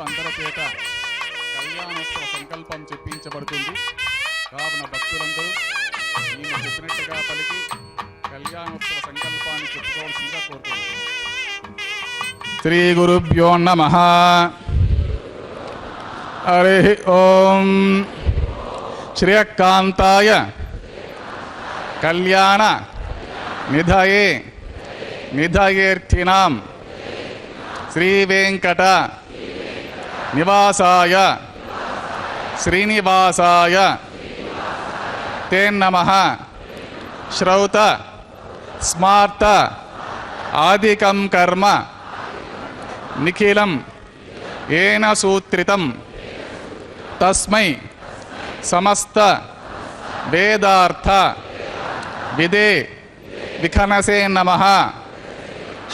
అందరి చేత కళ్యాణోత్సవ సంకల్పం చెప్పించబడుతుంది. కావున భక్తులందరూ ఈమె చెప్పినట్టుగా పలికి కళ్యాణోత్సవ సంకల్పాన్ని చెప్పుకోవాల్సిందిగా కోరుతున్నాను. శ్రీ గురుభ్యో నమః. హరి ఓం. శ్రియకాంతాయ కళ్యాణ నిధయే నిధయేర్థినాం శ్రీ వెంకట నివాసాయ శ్రీనివాసాయ తే నమః. శ్రౌత స్మార్త ఆదికం కర్మ నిఖిలం ఏన సూత్రితం తస్మై సమస్త వేదార్థ విదే విఖనసే నమః.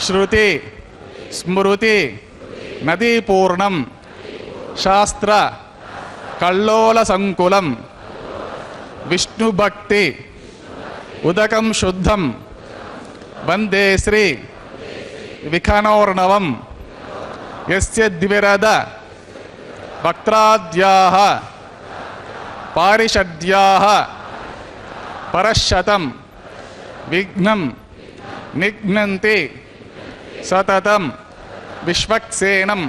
శృతి స్మృతి నదీపూర్ణం శాస్త్ర కల్లోల సంకులం విష్ణుభక్తి ఉదకం శుద్ధం వందే శ్రీ విఖనోర్ణవం. యస్య ద్విరద వక్త్రాద్యాః పారిషద్యాః పరశతం విఘ్నం నిఘ్నంతి సతతం విశ్వక్సేనం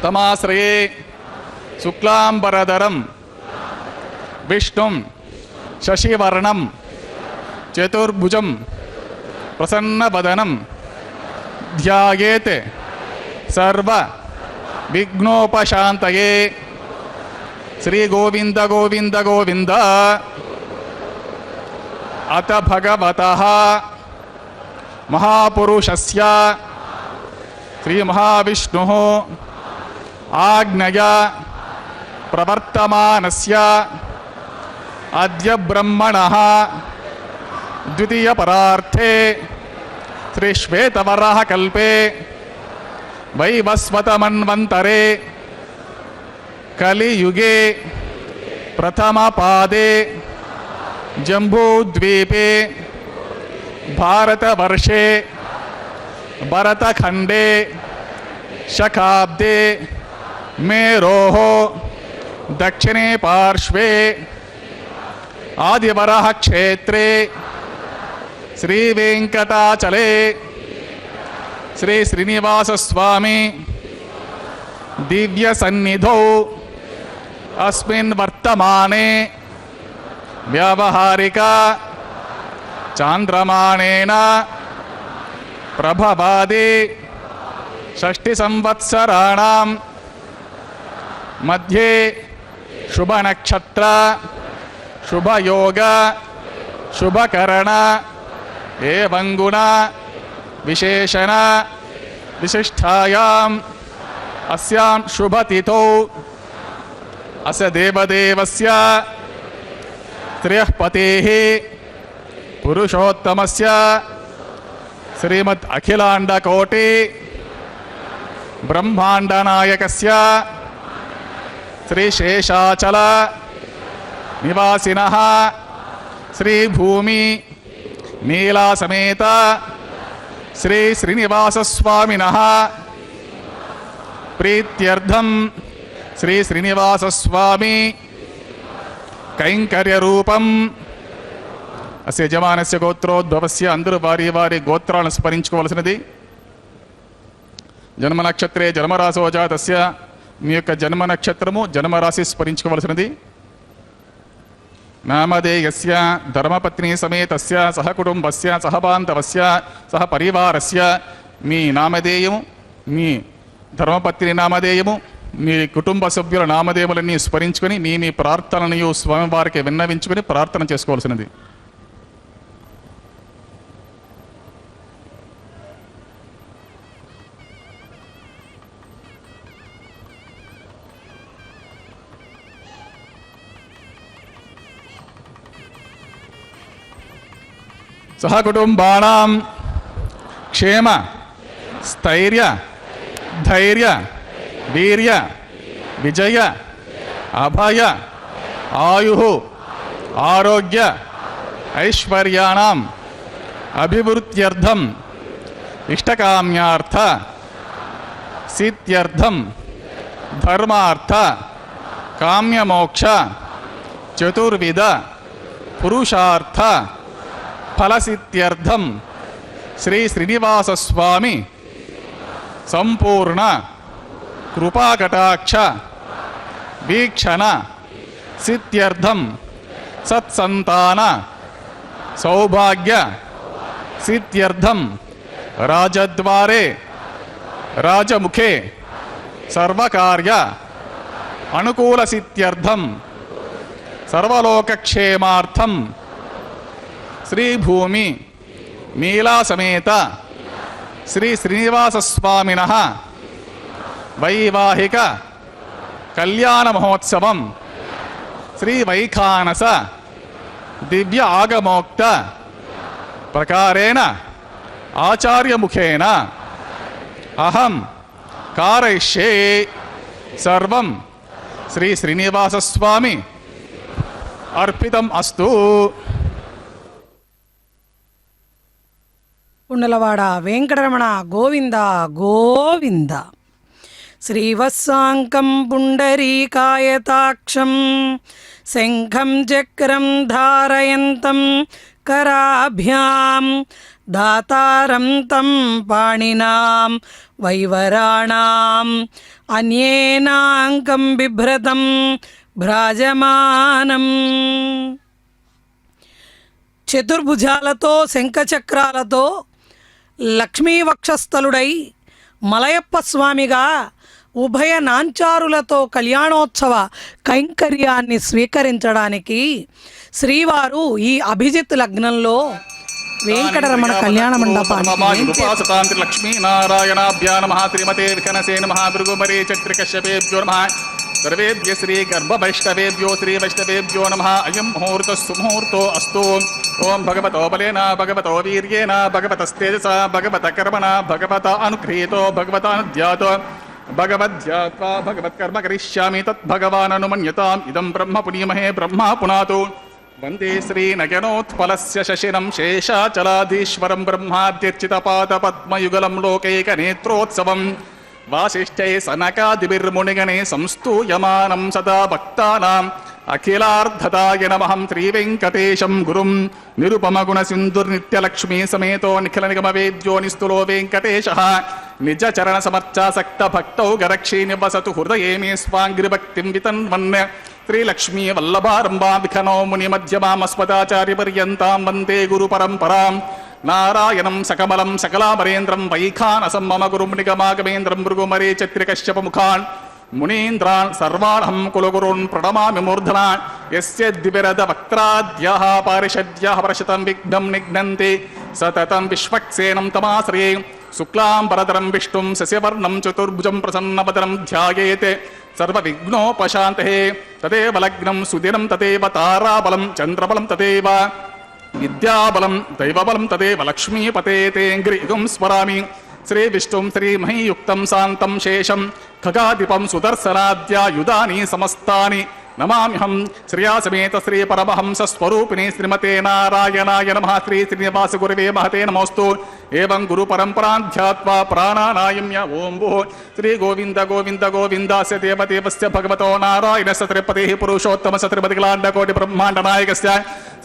తమాశ్రయే. శుక్లాంబరధరం విష్ణుం శశివర్ణం చతుర్భుజం ప్రసన్నవదనం ధ్యాయేత్ సర్వ విఘ్నోపశాంతయే. శ్రీ గోవింద గోవింద గోవింద. అత భగవతః మహాపురుషస్య శ్రీ మహావిష్ణుః ఆజ్ఞయా ప్రవర్తమానస్య అద్య బ్రహ్మణః ద్వితీయ పరార్థే శ్రీ శ్వేతవరాహ కల్పే వైవస్వత మన్వంతరే కలియుగే ప్రథమ పాదే జంబూద్వీపే భారతవర్షే భరతఖండే శకాబ్దే మేరోః దక్షిణే పార్శ్వే ఆదివరః క్షేత్రే శ్రీ వెంకటాచలే శ్రీ శ్రీనివాసస్వామి దివ్య సన్నిధౌ అస్మిన్ వర్తమానే వ్యావహారిక చాంద్రమాణేన ప్రభవాది షష్ఠి సంవత్సరాణం మధ్యే శుభనక్షత్ర శుభయోగ శుభకరణ ఏవం గుణ విశేషణ విశిష్టాయాం అస్యాం శుభతిథౌ అస్య దేవదేవస్య శ్రియః పతేః పురుషోత్తమస్య శ్రీమద్ అఖిలాండకోటి బ్రహ్మాండనాయకస్య శ్రీ శేషాచల నివాసినః శ్రీ భూమి నీలాసమేత శ్రీ శ్రీనివాసస్వామినః ప్రీత్యర్థం శ్రీ శ్రీనివాసస్వామి కైంకర్యరూపం. అస్య యజమానస్య గోత్రోద్భవస్య. అందరూ వారి వారి గోత్రాలను స్మరించుకోవలసినది. జన్మ నక్షత్రే జన్మరాశో జాతస్య. మీ యొక్క జన్మ నక్షత్రము జన్మరాశి స్మరించుకోవలసినది. నామధేయస్య ధర్మపత్ని సమేతస్య సహ కుటుంబస్య సహ బాంధవస్య సహ పరివారస్య. మీ నామధేయము, మీ ధర్మపత్ని నామధేయము, మీ కుటుంబ సభ్యుల నామధేయములన్నీ స్మరించుకొని మీ మీ ప్రార్థనలను స్వామివారికి విన్నవించుకొని ప్రార్థన చేసుకోవాల్సినది. సహ కుటుంబానాం క్షేమ స్థైర్య ధైర్య వీర్య విజయ అభయ ఆయు ఆరోగ్య ఐశ్వర్యాణం అభివృద్ధ్యర్థం ఇష్టకామ్యార్థ సిద్ధ్యర్థం ధర్మార్థ కామ్యమోక్ష చతుర్విధ పురుషార్థ ఫలసిద్ధ్యర్థం శ్రీ శ్రీనివాస స్వామి సంపూర్ణ కృపాకటాక్ష వీక్షణ సిద్ధ్యర్థం సత్సంతాన సౌభాగ్య సిద్ధ్యర్థం రాజద్వారే రాజముఖే సర్వకార్య అనుకూల సిద్ధ్యర్థం సర్వలోకక్షేమార్థం శ్రీభూమి మీలాసమేత శ్రీ శ్రీనివాస స్వామినః వైవాహిక కళ్యాణ మహోత్సవం శ్రీ వైఖానస దివ్య ఆగమోక్త ప్రకారేణ ఆచార్యముఖేన అహం కారయిష్యే సర్వం శ్రీ శ్రీనివాస స్వామి అర్పితం అస్తు. కుండలవాడ వెంకటరమణ గోవింద గోవింద. శ్రీవత్సాంకం పుండరీకాయతాక్షం శంఖం చక్రం ధారయంతం కరాభ్యాం దాతారం తం పాణినాం వైవరాణాం అన్యేనాంకం బిభ్రతం భ్రాజమానం. చతుర్భుజాలతో శంఖచక్రాలతో లక్ష్మీవక్షస్థలుడై మలయప్ప స్వామిగా ఉభయ నాంచారులతో కళ్యాణోత్సవ కైంకర్యాన్ని స్వీకరించడానికి శ్రీవారు ఈ అభిజిత్ లగ్నంలో వెంకటరమణ కళ్యాణ మండపాన్ని లక్ష్మీ నారాయణాభ్యా నమః శ్రీమతే వికనసే నమః భృగుమరే చక్రకశ్యపేభ్యో నమః సర్వేభ్య శ్రీ గర్భవైష్ణవేభ్యో శ్రీ వైష్ణవేభ్యో నమః. అయం ముహూర్త సుముహూర్తో అస్తు. ఓం భగవతో బలేన భగవతో వీర్యేణ భగవతస్తేజసా భగవత కర్మణ భగవత అనుగృహీతో భగవతానుధ్యాతో భగవద్ధ్యాత్వా భగవత్కర్మ కరిష్యామి తద్భగవాన్ అనుమన్యతాం. ఇదం బ్రహ్మ పునీమహే బ్రహ్మ పునాతు. వందే శ్రీనయనోత్పలస్య శశినం శేషాచలాధీశ్వరం బ్రహ్మాద్యర్చితపాద పద్మయుగలం లోకైకనేత్రోత్సవం వాసిష్ఠై సనకాదిభిర్మునిగణే సంస్తూయమానం సదా భక్తానాం అఖిలార్ధదాయ నమః. శ్రీవెంకటేశం గురుం నిరుపమగుణసింధుర్నిత్యలక్ష్మీ సమేతో నిఖిల నిగమ వేద్యో నిస్తులో వెంకటేశః. నిజ చరణ సమర్చాసక్త భక్తౌ గరక్షీ నివసతు హృదయే మే స్వాంగ్రిభక్తిం వితన్వన్. శ్రీలక్ష్మీ వల్లభారంభా విఖనో ముని మధ్యమామస్మదాచార్య పర్యంతాం వందే గురు పరంపరాం. నారాయణం సకమలం సకలామరేంద్రం వైఖానసం మమ గురుం నిగమాగమేంద్రం భృగుమరే చత్రికశ్యపముఖాన్ మునీంద్రాన్ సర్వాణం కులగురున్ ప్రణమామి మూర్ధనాన్. యస్య దివిరద వక్త్రాద్యాః పారిషద్యాః పరశతం విఘ్నం నిఘ్నంతి సతతం విశ్వక్సేనం తమాశ్రయే. శుక్లాంబరధరం విష్ణుం శశివర్ణం చతుర్భుజం ప్రసన్నవదనం ధ్యాయేత్ సర్వవిఘ్నోపశాంతయే. తదేవ లగ్నం సుదినం తదేవ తారాబలం చంద్రబలం తదేవ విద్యాబలం దైవబలం తదేవ లక్ష్మీపతే తేంగ్రియుగం స్మరామి. శ్రీ విష్ణుం శ్రీమహీయుక్తం శాంతం శేషం ఖగాధిపం సుదర్శనాద్యాయుధాని సమస్తాని నమామ్యహం. శ్రియాసమేత శ్రీ పరమహంస స్వరూపిణి శ్రీమతే నారాయణాయ నమః. శ్రీ శ్రీనివాస గురవే మహతే నమోస్తు. ఏవం గురు పరంపరాధ్యాత్వా ప్రాణానాయమ్య. ఓం భూ శ్రీ గోవింద గోవింద గోవిందాస్య దేవదేవస్య భగవతో నారాయణస్య త్రిపతిః పురుషోత్తమస్య త్రిపతిలాండకోటి బ్రహ్మాండ నాయకస్య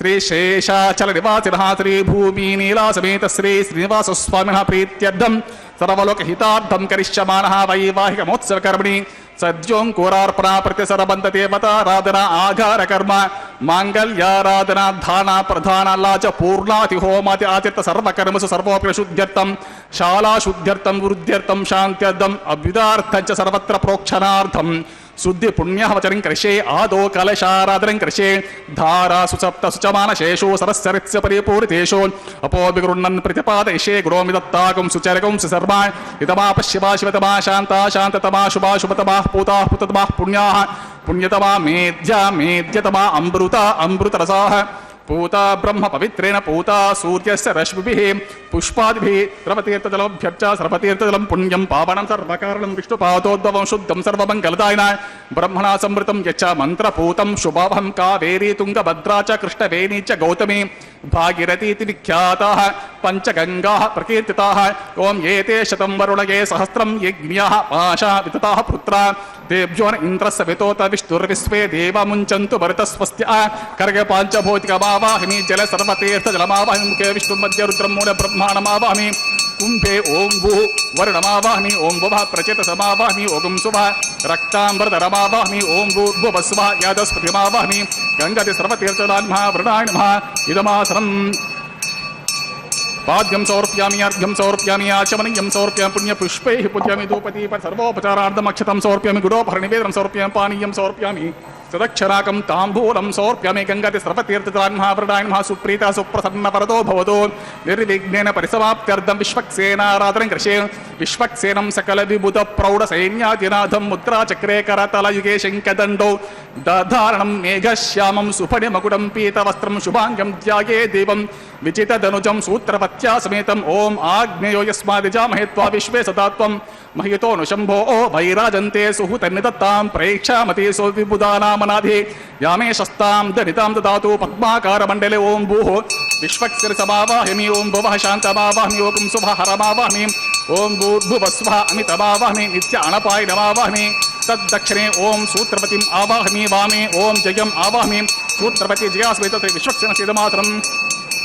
శ్రీ శేషాచల నివాసినః శ్రీ భూమి నీలాసమేత శ్రీ శ్రీనివాస స్వామినః ప్రీత్యర్థం సర్వలోకహితార్థం కరిష్యమానః వైవాహిక మహోత్సవ కర్మణి సద్యోంకురార్పణ ప్రతిసరబంధ దేవతారాధన ఆఘార కర్మ మాంగళ్యారాధన ధాన ప్రధాన లాచ పూర్ణాతి హోమాతి ఆచిత్త సర్వకర్మసు సర్వోపి శుద్ధ్యర్థం శాలాశుద్ధ్యర్థం వృద్ధ్యర్థం శాంత్యర్థం అభ్యుదార్థం చ సర్వత్ర ప్రోక్షణార్థం శుద్ధి పుణ్యవచనం కృషే ఆదో కలశారాధనం కృషే ధారా సుసప్త సుచమానశేషో సరస్సరిత్స్య పరిపూరితేషో అపోభిగృహ్ణన్ ప్రతిపాదయిషే గురోమిదత్తాకం సుచరకం సుసర్మా ఇతమా పశ్యమా శివతమా శాంతా శాంతతమా శుభా శుభతమా పూతా పూతతమా పుణ్యాః పుణ్యతమా మేధ్యా మేధ్యతమా అమృత అమృతరసాః పూతా బ్రహ్మ పవిత్రేణ పూతా సూర్యస్య రశ్మిభిః పుష్పాదిభిః సర్వతీర్థజలమభ్యర్చ సర్వతీర్థజలం పుణ్యం పావనం సర్వకారణం విష్ణుపాదోద్భవం శుద్ధం సర్వమంగళదాయన బ్రహ్మణా సంవృతం యచ్చ మంత్రపూతం శుభవం కావేరీ తుంగభద్రా చ కృష్ణవేణీ చ గౌతమీ భాగీరథీతి విఖ్యాతాః పంచగంగాః ప్రకీర్తితాః. ఓం ఏతే శతం వరుణగే సహస్రం యజ్ఞాః పాశా వితతాః పుత్రా तेभ्यो न इंद्रस्य वितोत विष्णुर्विश्वे देवमुञ्चन्तु भरतस्वस्त्य कर्गे पाञ्चभौतिकमावाहमि जल सर्वतीर्थ जलमावाहमि मुखे विष्णुर्मध्ये रुद्रं मूल ब्रह्माणमावाहमि कुंभे ओं भू वर्णमावाहमि ओं भुवः प्रचेतसमावाहमि ओं सुभः रक्तांबरधरमावाहमि ओं भूर्भुवस्वः यादस्पतिमावाहमि गंगाति सर्वतीर्थदान्मः वृणाय नमः इदमासनम् पाद्यं समर्पयामि अर्घ्यं समर्पयामि आचमनीयं समर्पयामि पुण्यपुष्पैः पूजयामि धूपदीप सर्वोपचारार्थम् अक्षतं समर्पयामि गुडोपहरणिवेदनं समर्पयामि पानीयं समर्पयामि सदक्षराकं ताम्बूलं समर्पयामि गंगाति सर्वतीर्थदान्मः नमः सुप्रीता सुप्रसन्न वरदो भवतु निर्विघ्नेन परिसमाप्त्यर्थं विश्वक्सेनाराधनं कृषे विश्वक्सेनं सकल विभूत प्रौढ सैन्यादिनाथं मुद्राचक्रे करतलयुगे शङ्खदण्डौ दधारणं मेघश्यामं सुफणिमकुटं पीतवस्त्रं शुभाङ्गं ध्याये देवं विचितधनुजं सूत्रपत्या समेतम् ॐ आग्नेयो यस्मादिजामहे त्वा विश्वे सदा त्वं महितोऽनुशम्भो वैराजन्ते सुहुतन्निदत्तां प्रेक्षामते सो विबुधानामनाधे यामे शस्तां दरितां ददातु पद्माकारमण्डले ॐ भूः विश्वक्सेनसमावाहमि ॐ भुवः शान्तमावाहमि ॐ शुभः हरमावाहमि ॐ भूर्भुवस्वः अमितमावाहमि नित्य अणपायनमावाहमि तद्दक्षिणे ॐ सूत्रपतिम् आवाहमि वामे ॐ जयम् आवाहमि सूत्रपति जयास्मेत श्री विश्वक्सेनसिदमातरम्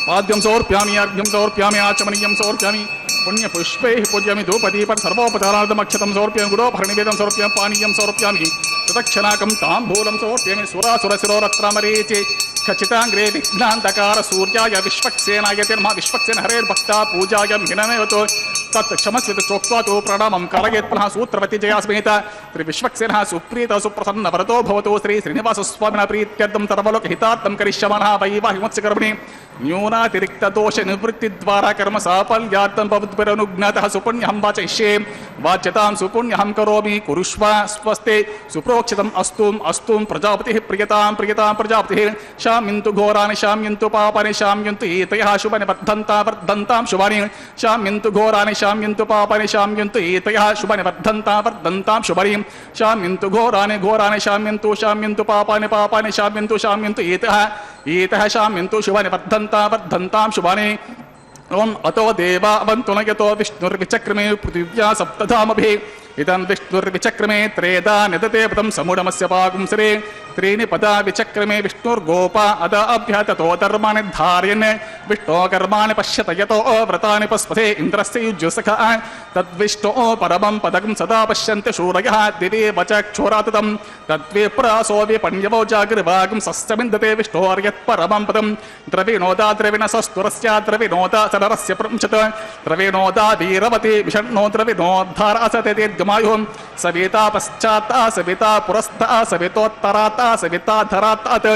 पाद्यं समर्पयामि अर्घ्यं समर्पयामि आचमनीयं समर्पयामि पुण्यपुष्पैः पूजयामि धूपदीप सर्वोपचारार्थमक्षतं समर्पयामि गुडोपहरणिवेदनं समर्पयामि पानीयं समर्पयामि तदक्षणाकं ताम्बूलं समर्पयामि सुरासुरशिरोरत्नमरीचि खचिताङ्ग्रे विघ्नान्तकार सूर्याय विश्वक्सेनाय नमः विश्वक्सेन हरेर्भक्ता पूजाय हिनमेवतो तत् क्षमस्वित चोक्त्वा तो प्रणामं कारयेत् पुनः सूत्रवती जयास्मेत श्री विश्वक्सेनः सुप्रीत सुप्रसन्न वरदो भवतु श्री श्रीनिवासस्वामिनः प्रीत्यर्थं सर्वलोकहितार्थं करिष्यमाणः वैवाहिकमत्स्यकर्मणि न्यूनातिरिक्तदोष निवृत्तिद्वारा कर्म साफल्यार्थं भवद्भिरनुज्ञातः सुपुण्यहं वाचयिष्ये वाच्यतां सुपुण्यहं करोमि कुरुष्व स्वस्ते सुप्रोक्षितम् अस्तुं प्रजापतिः प्रियतां प्रजापतिः शाम्यन्तु घोराणि शाम्यन्तु पापानि शाम्यन्तु एतयः शुभानि वर्धन्तां शुभानि शाम्यन्तु घोराणि शाम्यन्तु पापानि शाम्यन्तु एतयः शुभानि वर्धन्तां शुभानि शाम्यन्तु घोराणि शाम्यन्तु पापानि शाम्यन्तु एतः शाम्यन्तु शुभानि वर्धन्तां शुभानि ओम अतो देवा अवन्तु न यतो विष्णुर्विचक्रमे पृथिव्या सप्तधामभिः इदं विष्णुर्विचक्रमे त्रेधा निदते पदं समूढमस्य पागुंसरे त्रीणि पदा विचक्रमे विष्णुर्गोपा अद अभ्यततो धर्माणि धारयन् विष्णो कर्माणि पश्यत यतो व्रतानि पस्पथे इन्द्रस्य युज्यसखः तद्विष्णो परमं पदकं सदा पश्यन्ति शूरयः दिवे वचक्षोराततं तद्विप्रासो विपण्यवो जागृवागं सस्यमिन्दते विष्णोर्यत्परमं पदं द्रविणोदा द्रविणसस्तुरस्य द्रविणोदा सररस्य प्रंशत द्रविणोदा वीरवती विषण्णो द्रविणोद्धारासते दीर्घमायुः सविता पश्चात्ता सविता पुरस्ता सवितोत्तराता सविता धरातात्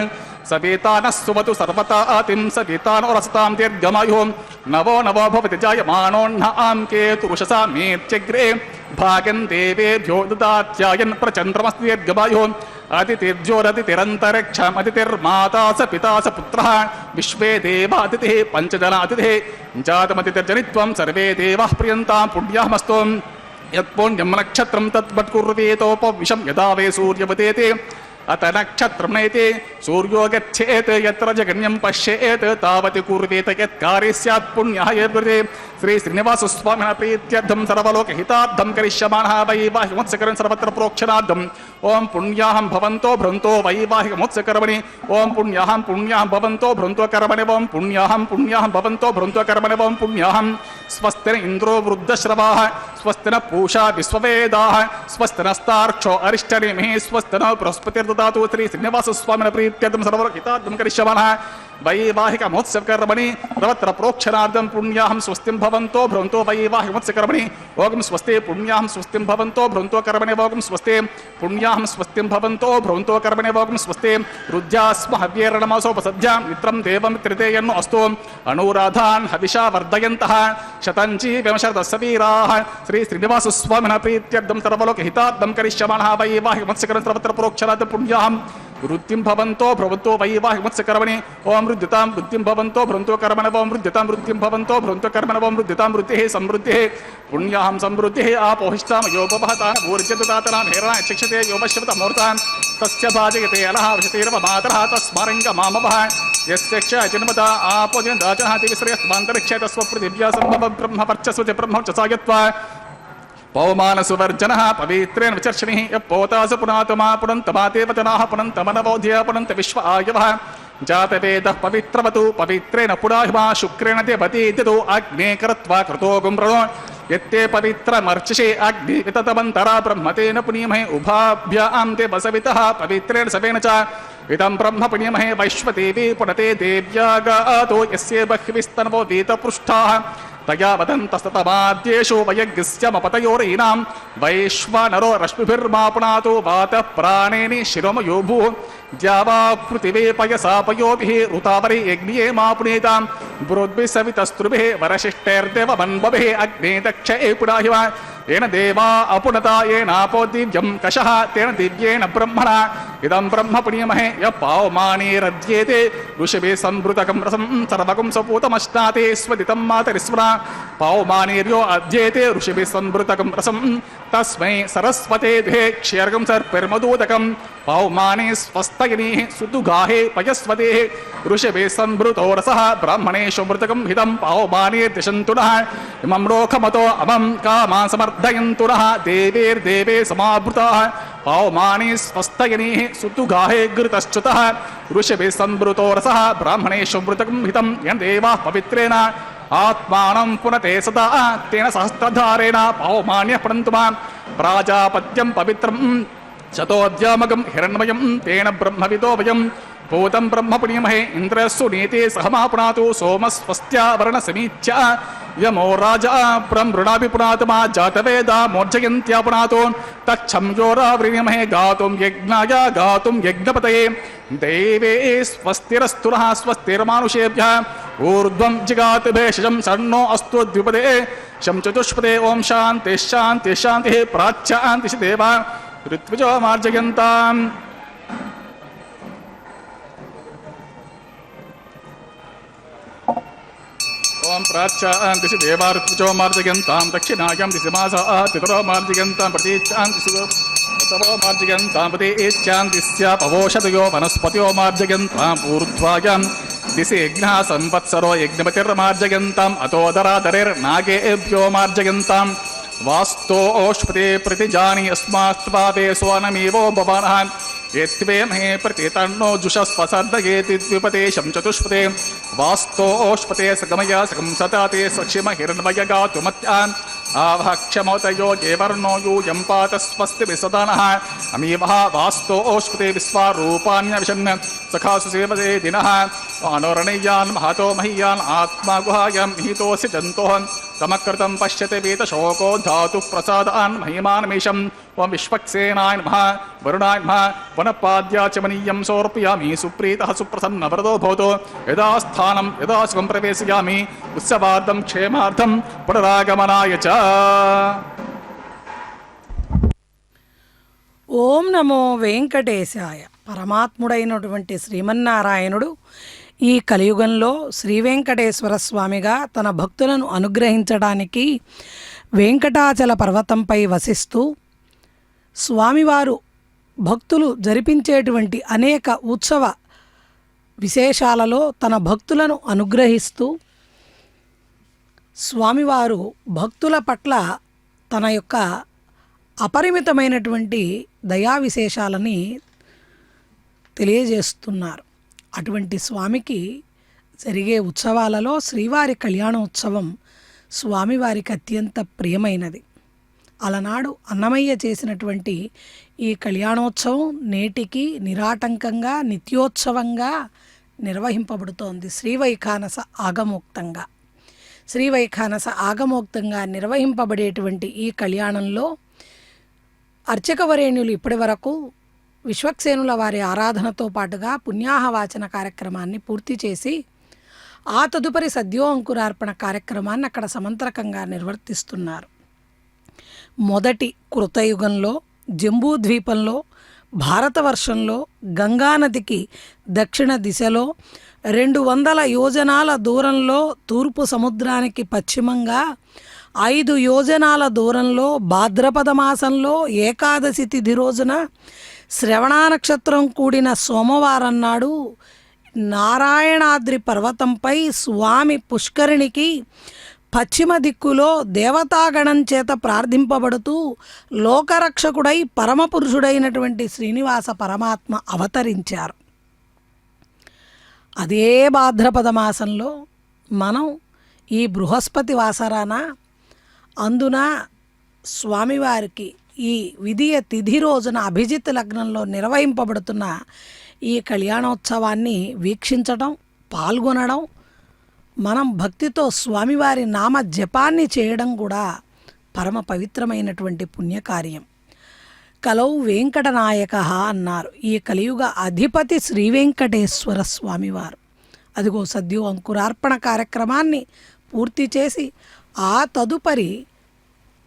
सविता नः सुमतु सर्वता आतिं सविता नो रसतां दीर्घमायुः नवो भवति जायमानोऽह्न आं केतुरुषसा मेत्यग्रे भागं देवेभ्यो ददात्यायन् प्रचन्द्रमस्ति दीर्घमायुः अतिथिर्ज्योरतिथिरन्तरिक्षम् अतिथिर्माता स पिता स पुत्रः विश्वे देवातिथिः पञ्चजनातिथिः जातमतिथिर्जनित्वं सर्वे देवाः प्रियन्तां पुण्याहमस्तु यत्पुण्यं नक्षत्रं तद्वत्कुर्वेतोपविशं यदा वै सूर्यवतेते अत नक्षत्रं नयते सूर्यो गच्छेत् यत्र जगन्यं पश्येत् तावत् कुर्वेत यत्कार्ये स्यात् पुण्यः यद्वृते श्री श्रीनिवासस्वामिनः प्रीत्यर्थं सर्वलोकहितार्थं करिष्यमाणः वैवाहिकमोत्सकर्मणि सर्वत्र प्रोक्षणार्थम् ओम पुण्याहं भवन्तो भ्रन्तो वैवाहिकमोत्सकर्मणि ओम पुण्याहं भवन्तो भ्रन्तो कर्मणि ओम पुण्याहं भवन्तो भ्रन्तो कर्मणि ओम पुण्याहं स्वस्तिन इन्द्रो वृद्धश्रवाः स्वस्तिन पूषा विश्ववेदाः स्वस्तिनस्तार्क्षो अरिष्टनेमिः स्वस्तिन बृहस्पतिर्ददातु श्री श्रीनिवासस्वामिनः प्रीत्यर्थं सर्वलोकहितार्थं करिष्यमाणः वैवाहिकमोत्सवकर्मणि सर्वत्र प्रोक्षणार्थं पुण्याहं स्वस्तिं भवन्तो भ्रन्तो वैवाहिकमोत्सवकर्मणि ओम स्वस्ते पुण्याहं स्वस्तिं भवन्तो भ्रन्तो कर्मणि ओम स्वस्ते पुण्याहं स्वस्तिं भवन्तो भ्रन्तो कर्मणि ओम स्वस्ते रुद्यास्म हव्येरणमसोपसद्यां मित्रं देवमित्रते यन्नो अस्तु अनुराधान् हविषा वर्धयन्तः शतञ्ची विमशरदस्सवीराः श्री श्रीनिवासस्वामिनः प्रीत्यर्थं सर्वलोकहितार्थं करिष्यमाणः वैवाहिकमोत्सवकर्मणि सर्वत्र प्रोक्षणार्थं पुण्याहं वृत्तिं भवन्तो भ्रवन्तो वैवाहिकमोत्सवकर्मणि ओम वृद्धितां वृत्तिं भवन्तो भ्रन्तो कर्मणि ओम वृद्धितां वृत्तिं भवन्तो भ्रन्तो कर्मणि ओम वृद्धितां वृत्तिः समृद्धिः पुण्याहं समृद्धिः आपोहिष्टां योपभहतान् भूर्जददातनां हेरणाय शिक्षते योपश्यवतमूर्तान् तस्य भाजयते अलः वशतेरव मातरः तस्मारङ्गमामवः यस्य च जन्मता आपोजनदाचनः दिविश्रेयस्वान्तरिक्षे तस्वपृथिव्या सम्भव ब्रह्मवर्चस्वति ब्रह्मवर्चसा यत्वा पौमानसुवर्जनः पवित्रेण विचर्षणिः यः पोतासु पुनातमा पुनन्तमाते वचनाः पुनन्तमनवोध्य पुनन्त विश्व आयवः जातवेदः पवित्रवतु पवित्रेण पुराहिमा शुक्रेण देवते दिदो अग्ने करत्वा कृतो गुम्रणो यत्ते पवित्रमर्चिषे अग्नि विततमन्तरा ब्रह्मतेन पुनीमहे उभाभ्यां ते वसवितः पवित्रेण सवेन च इदं ब्रह्म पुनीमहे वैश्वदेवी पुनते देव्यागातो यस्य बह्विस्तनवो वीतपृष्ठाः तया वदन्तस्ततमाद्येषु वयज्ञस्यमपतयोरीनां वैश्वानरो रश्मिभिर्मा पुनातो वातः प्राणेनि शिरोमयो भूः द्यावा पृथिवे पयसा पयोभिः ऋतावरे यज्ञे मा पुनीतां बुरोद्भिः सवितस्त्रुभिः वरशिष्टैर्देवमन्वभिः अग्ने दक्षे पुराहिव येन देवा अपुनता येनापो दिव्यं कषः तेन दिव्येन ब्रह्मणा इदं ब्रह्म पुनीमहे यः पावमानेरद्येते ऋषिभिः संवृतकं रसं सर्वकं सपूतमश्नाते स्वदितं मातरिस्वरा पावमानेर्यो अध्येते ऋषिभिः संवृतकं रसं तस्मै सरस्वते द्वे क्षीर्गं सर्पिर्मदूदकं पावमाने स्वस्तयनीः सुदुगाहे पयस्वतेः ऋषिभिः संवृतो रसः ब्राह्मणेषु मृतकं हितं पावमानेर्दिशन्तु नः इमं लोकमतो अमं कामान् समर्धयन्तु नः देवेर्देवे समावृताः पावमाने स्वस्तयनीः सुदुगाहे घृतश्च्युतः ऋषिभिः संवृतो रसः ब्राह्मणेषु मृतकं हितं येन देवाः पवित्रेण आत्मानं पुनते सदा तेन सहस्त्रधारेण पावमान्यः पुनन्तु मां प्राजापत्यं पवित्रं शतोऽद्यामगं हिरण्मयं तेन ब्रह्मविदो वयं भूतं ब्रह्म पुनीमहे इन्द्रस्सु नीते सहमा पुनातु सोमस्वस्त्या वर्णसमीच्या यमो राजा ब्रह्मृणापि पुनातमा जातवेदा मोर्जयन्त्या पुनातो तच्छं योरावृणीमहे गातुं यज्ञाय गातुं यज्ञपतये देवे स्वस्तिरस्तु नः स्वस्तिर्मानुषेभ्यः ऊर्ध्वं जिगात भेषजं शन्नो अस्तु द्विपदे शं चतुष्पदे ॐ शान्तिः शान्तिः शान्तिः प्राच्यान्तिः देवा ऋत्विजो मार्जयन्ताम् ओम प्राच्यान्तिषि देवा ऋत्विजो मार्जयन्तां दक्षिणायां दिशिमासा पितरो मार्जयन्तां प्रतीच्यान्तिषि तवो मार्जयन्तां प्रतीच्यान्तिस्य पवोषधयो वनस्पत्यो मार्जयन्ताम् ऊर्ध्वायां दिशि यज्ञः संवत्सरो यज्ञपतिर्मार्जयन्ताम् अतोदरादरेर्नागेभ्यो मार्जयन्तां वास्तोष्पते प्रतिजानि अस्मास्त्वावे स्वनमेवो भवानः यत्वे महे प्रतितन्नो जुषस्वसर्दयेति द्विपदे शं चतुष्पदे वास्तोष्पते सगमय सकं सताते सक्षिम हिरण्मय गातुमत्यान् आवहक्षमोतयो येवर्णो यूयं पात स्वस्ति विसदानः अमीवः वास्तोष्पते विश्वारूपाण्यविशन् सखासु सेवसे दिनः अनोरणीयान् महतो महीयान् आत्मा गुहायां निहितोऽसि जन्तोः तमकृतं पश्यते वीतशोको धातुः प्रसादान् महिमानमीशं ओं विश्वक्सेनाय नमः वरुणाय नमः वनपाद्या च मनीयं समर्पयामि सुप्रीतः सुप्रसन्नवरदो भवतु यदा स्थानं यदा सुखं प्रवेशयामि उत्सवार्थं क्षेमार्थं पुनरागमनाय च ఓం నమో వెంకటేశాయ. పరమాత్ముడైనటువంటి శ్రీమన్నారాయణుడు ఈ కలియుగంలో శ్రీ వెంకటేశ్వర స్వామిగా తన భక్తులను అనుగ్రహించడానికి వెంకటాచల పర్వతంపై వసిస్తూ స్వామివారు భక్తులు జరిపించేటువంటి అనేక ఉత్సవ విశేషాలలో తన భక్తులను అనుగ్రహిస్తూ స్వామివారు భక్తుల పట్ల తన యొక్క అపరిమితమైనటువంటి దయా విశేషాలని తెలియజేస్తున్నారు. అటువంటి స్వామికి జరిగే ఉత్సవాలలో శ్రీవారి కళ్యాణోత్సవం స్వామివారికి అత్యంత ప్రియమైనది. అలనాడు అన్నమయ్య చేసినటువంటి ఈ కళ్యాణోత్సవం నేటికి నిరాటంకంగా నిత్యోత్సవంగా నిర్వహింపబడుతోంది. శ్రీవైఖానస ఆగమోక్తంగా నిర్వహింపబడేటువంటి ఈ కళ్యాణంలో అర్చకవరేణ్యులు ఇప్పటి వరకు విశ్వక్సేనుల వారి ఆరాధనతో పాటుగా పుణ్యాహవాచన కార్యక్రమాన్ని పూర్తి చేసి ఆ తదుపరి సద్యో అంకురార్పణ కార్యక్రమాన్ని అక్కడ సమంత్రకంగా నిర్వర్తిస్తున్నారు. మొదటి కృతయుగంలో జంబూద్వీపంలో భారతవర్షంలో గంగానదికి దక్షిణ దిశలో 200 యోజనాల దూరంలో తూర్పు సముద్రానికి పశ్చిమంగా 5 యోజనాల దూరంలో భాద్రపద మాసంలో ఏకాదశి తిథి రోజున శ్రవణ నక్షత్రం కూడిన సోమవారం నాడు నారాయణాద్రి పర్వతంపై స్వామి పుష్కరిణికి పశ్చిమ దిక్కులో దేవతాగణం చేత ప్రార్థింపబడుతూ లోకరక్షకుడై పరమపురుషుడైనటువంటి శ్రీనివాస పరమాత్మ అవతరించారు. అదే భాద్రపద మాసంలో మనం ఈ బృహస్పతి వాసరాన అందున స్వామివారికి ఈ విధియ తిథి రోజున అభిజిత్ లగ్నంలో నిర్వహింపబడుతున్న ఈ కళ్యాణోత్సవాన్ని వీక్షించడం, పాల్గొనడం, మనం భక్తితో స్వామివారి నామ జపాన్ని చేయడం కూడా పరమ పవిత్రమైనటువంటి పుణ్యకార్యం. కలౌ వెంకటనాయక అన్నారు. ఈ కలియుగ అధిపతి శ్రీ వెంకటేశ్వర స్వామివారు. అదిగో సద్యో అంకురార్పణ కార్యక్రమాన్ని పూర్తి చేసి ఆ తదుపరి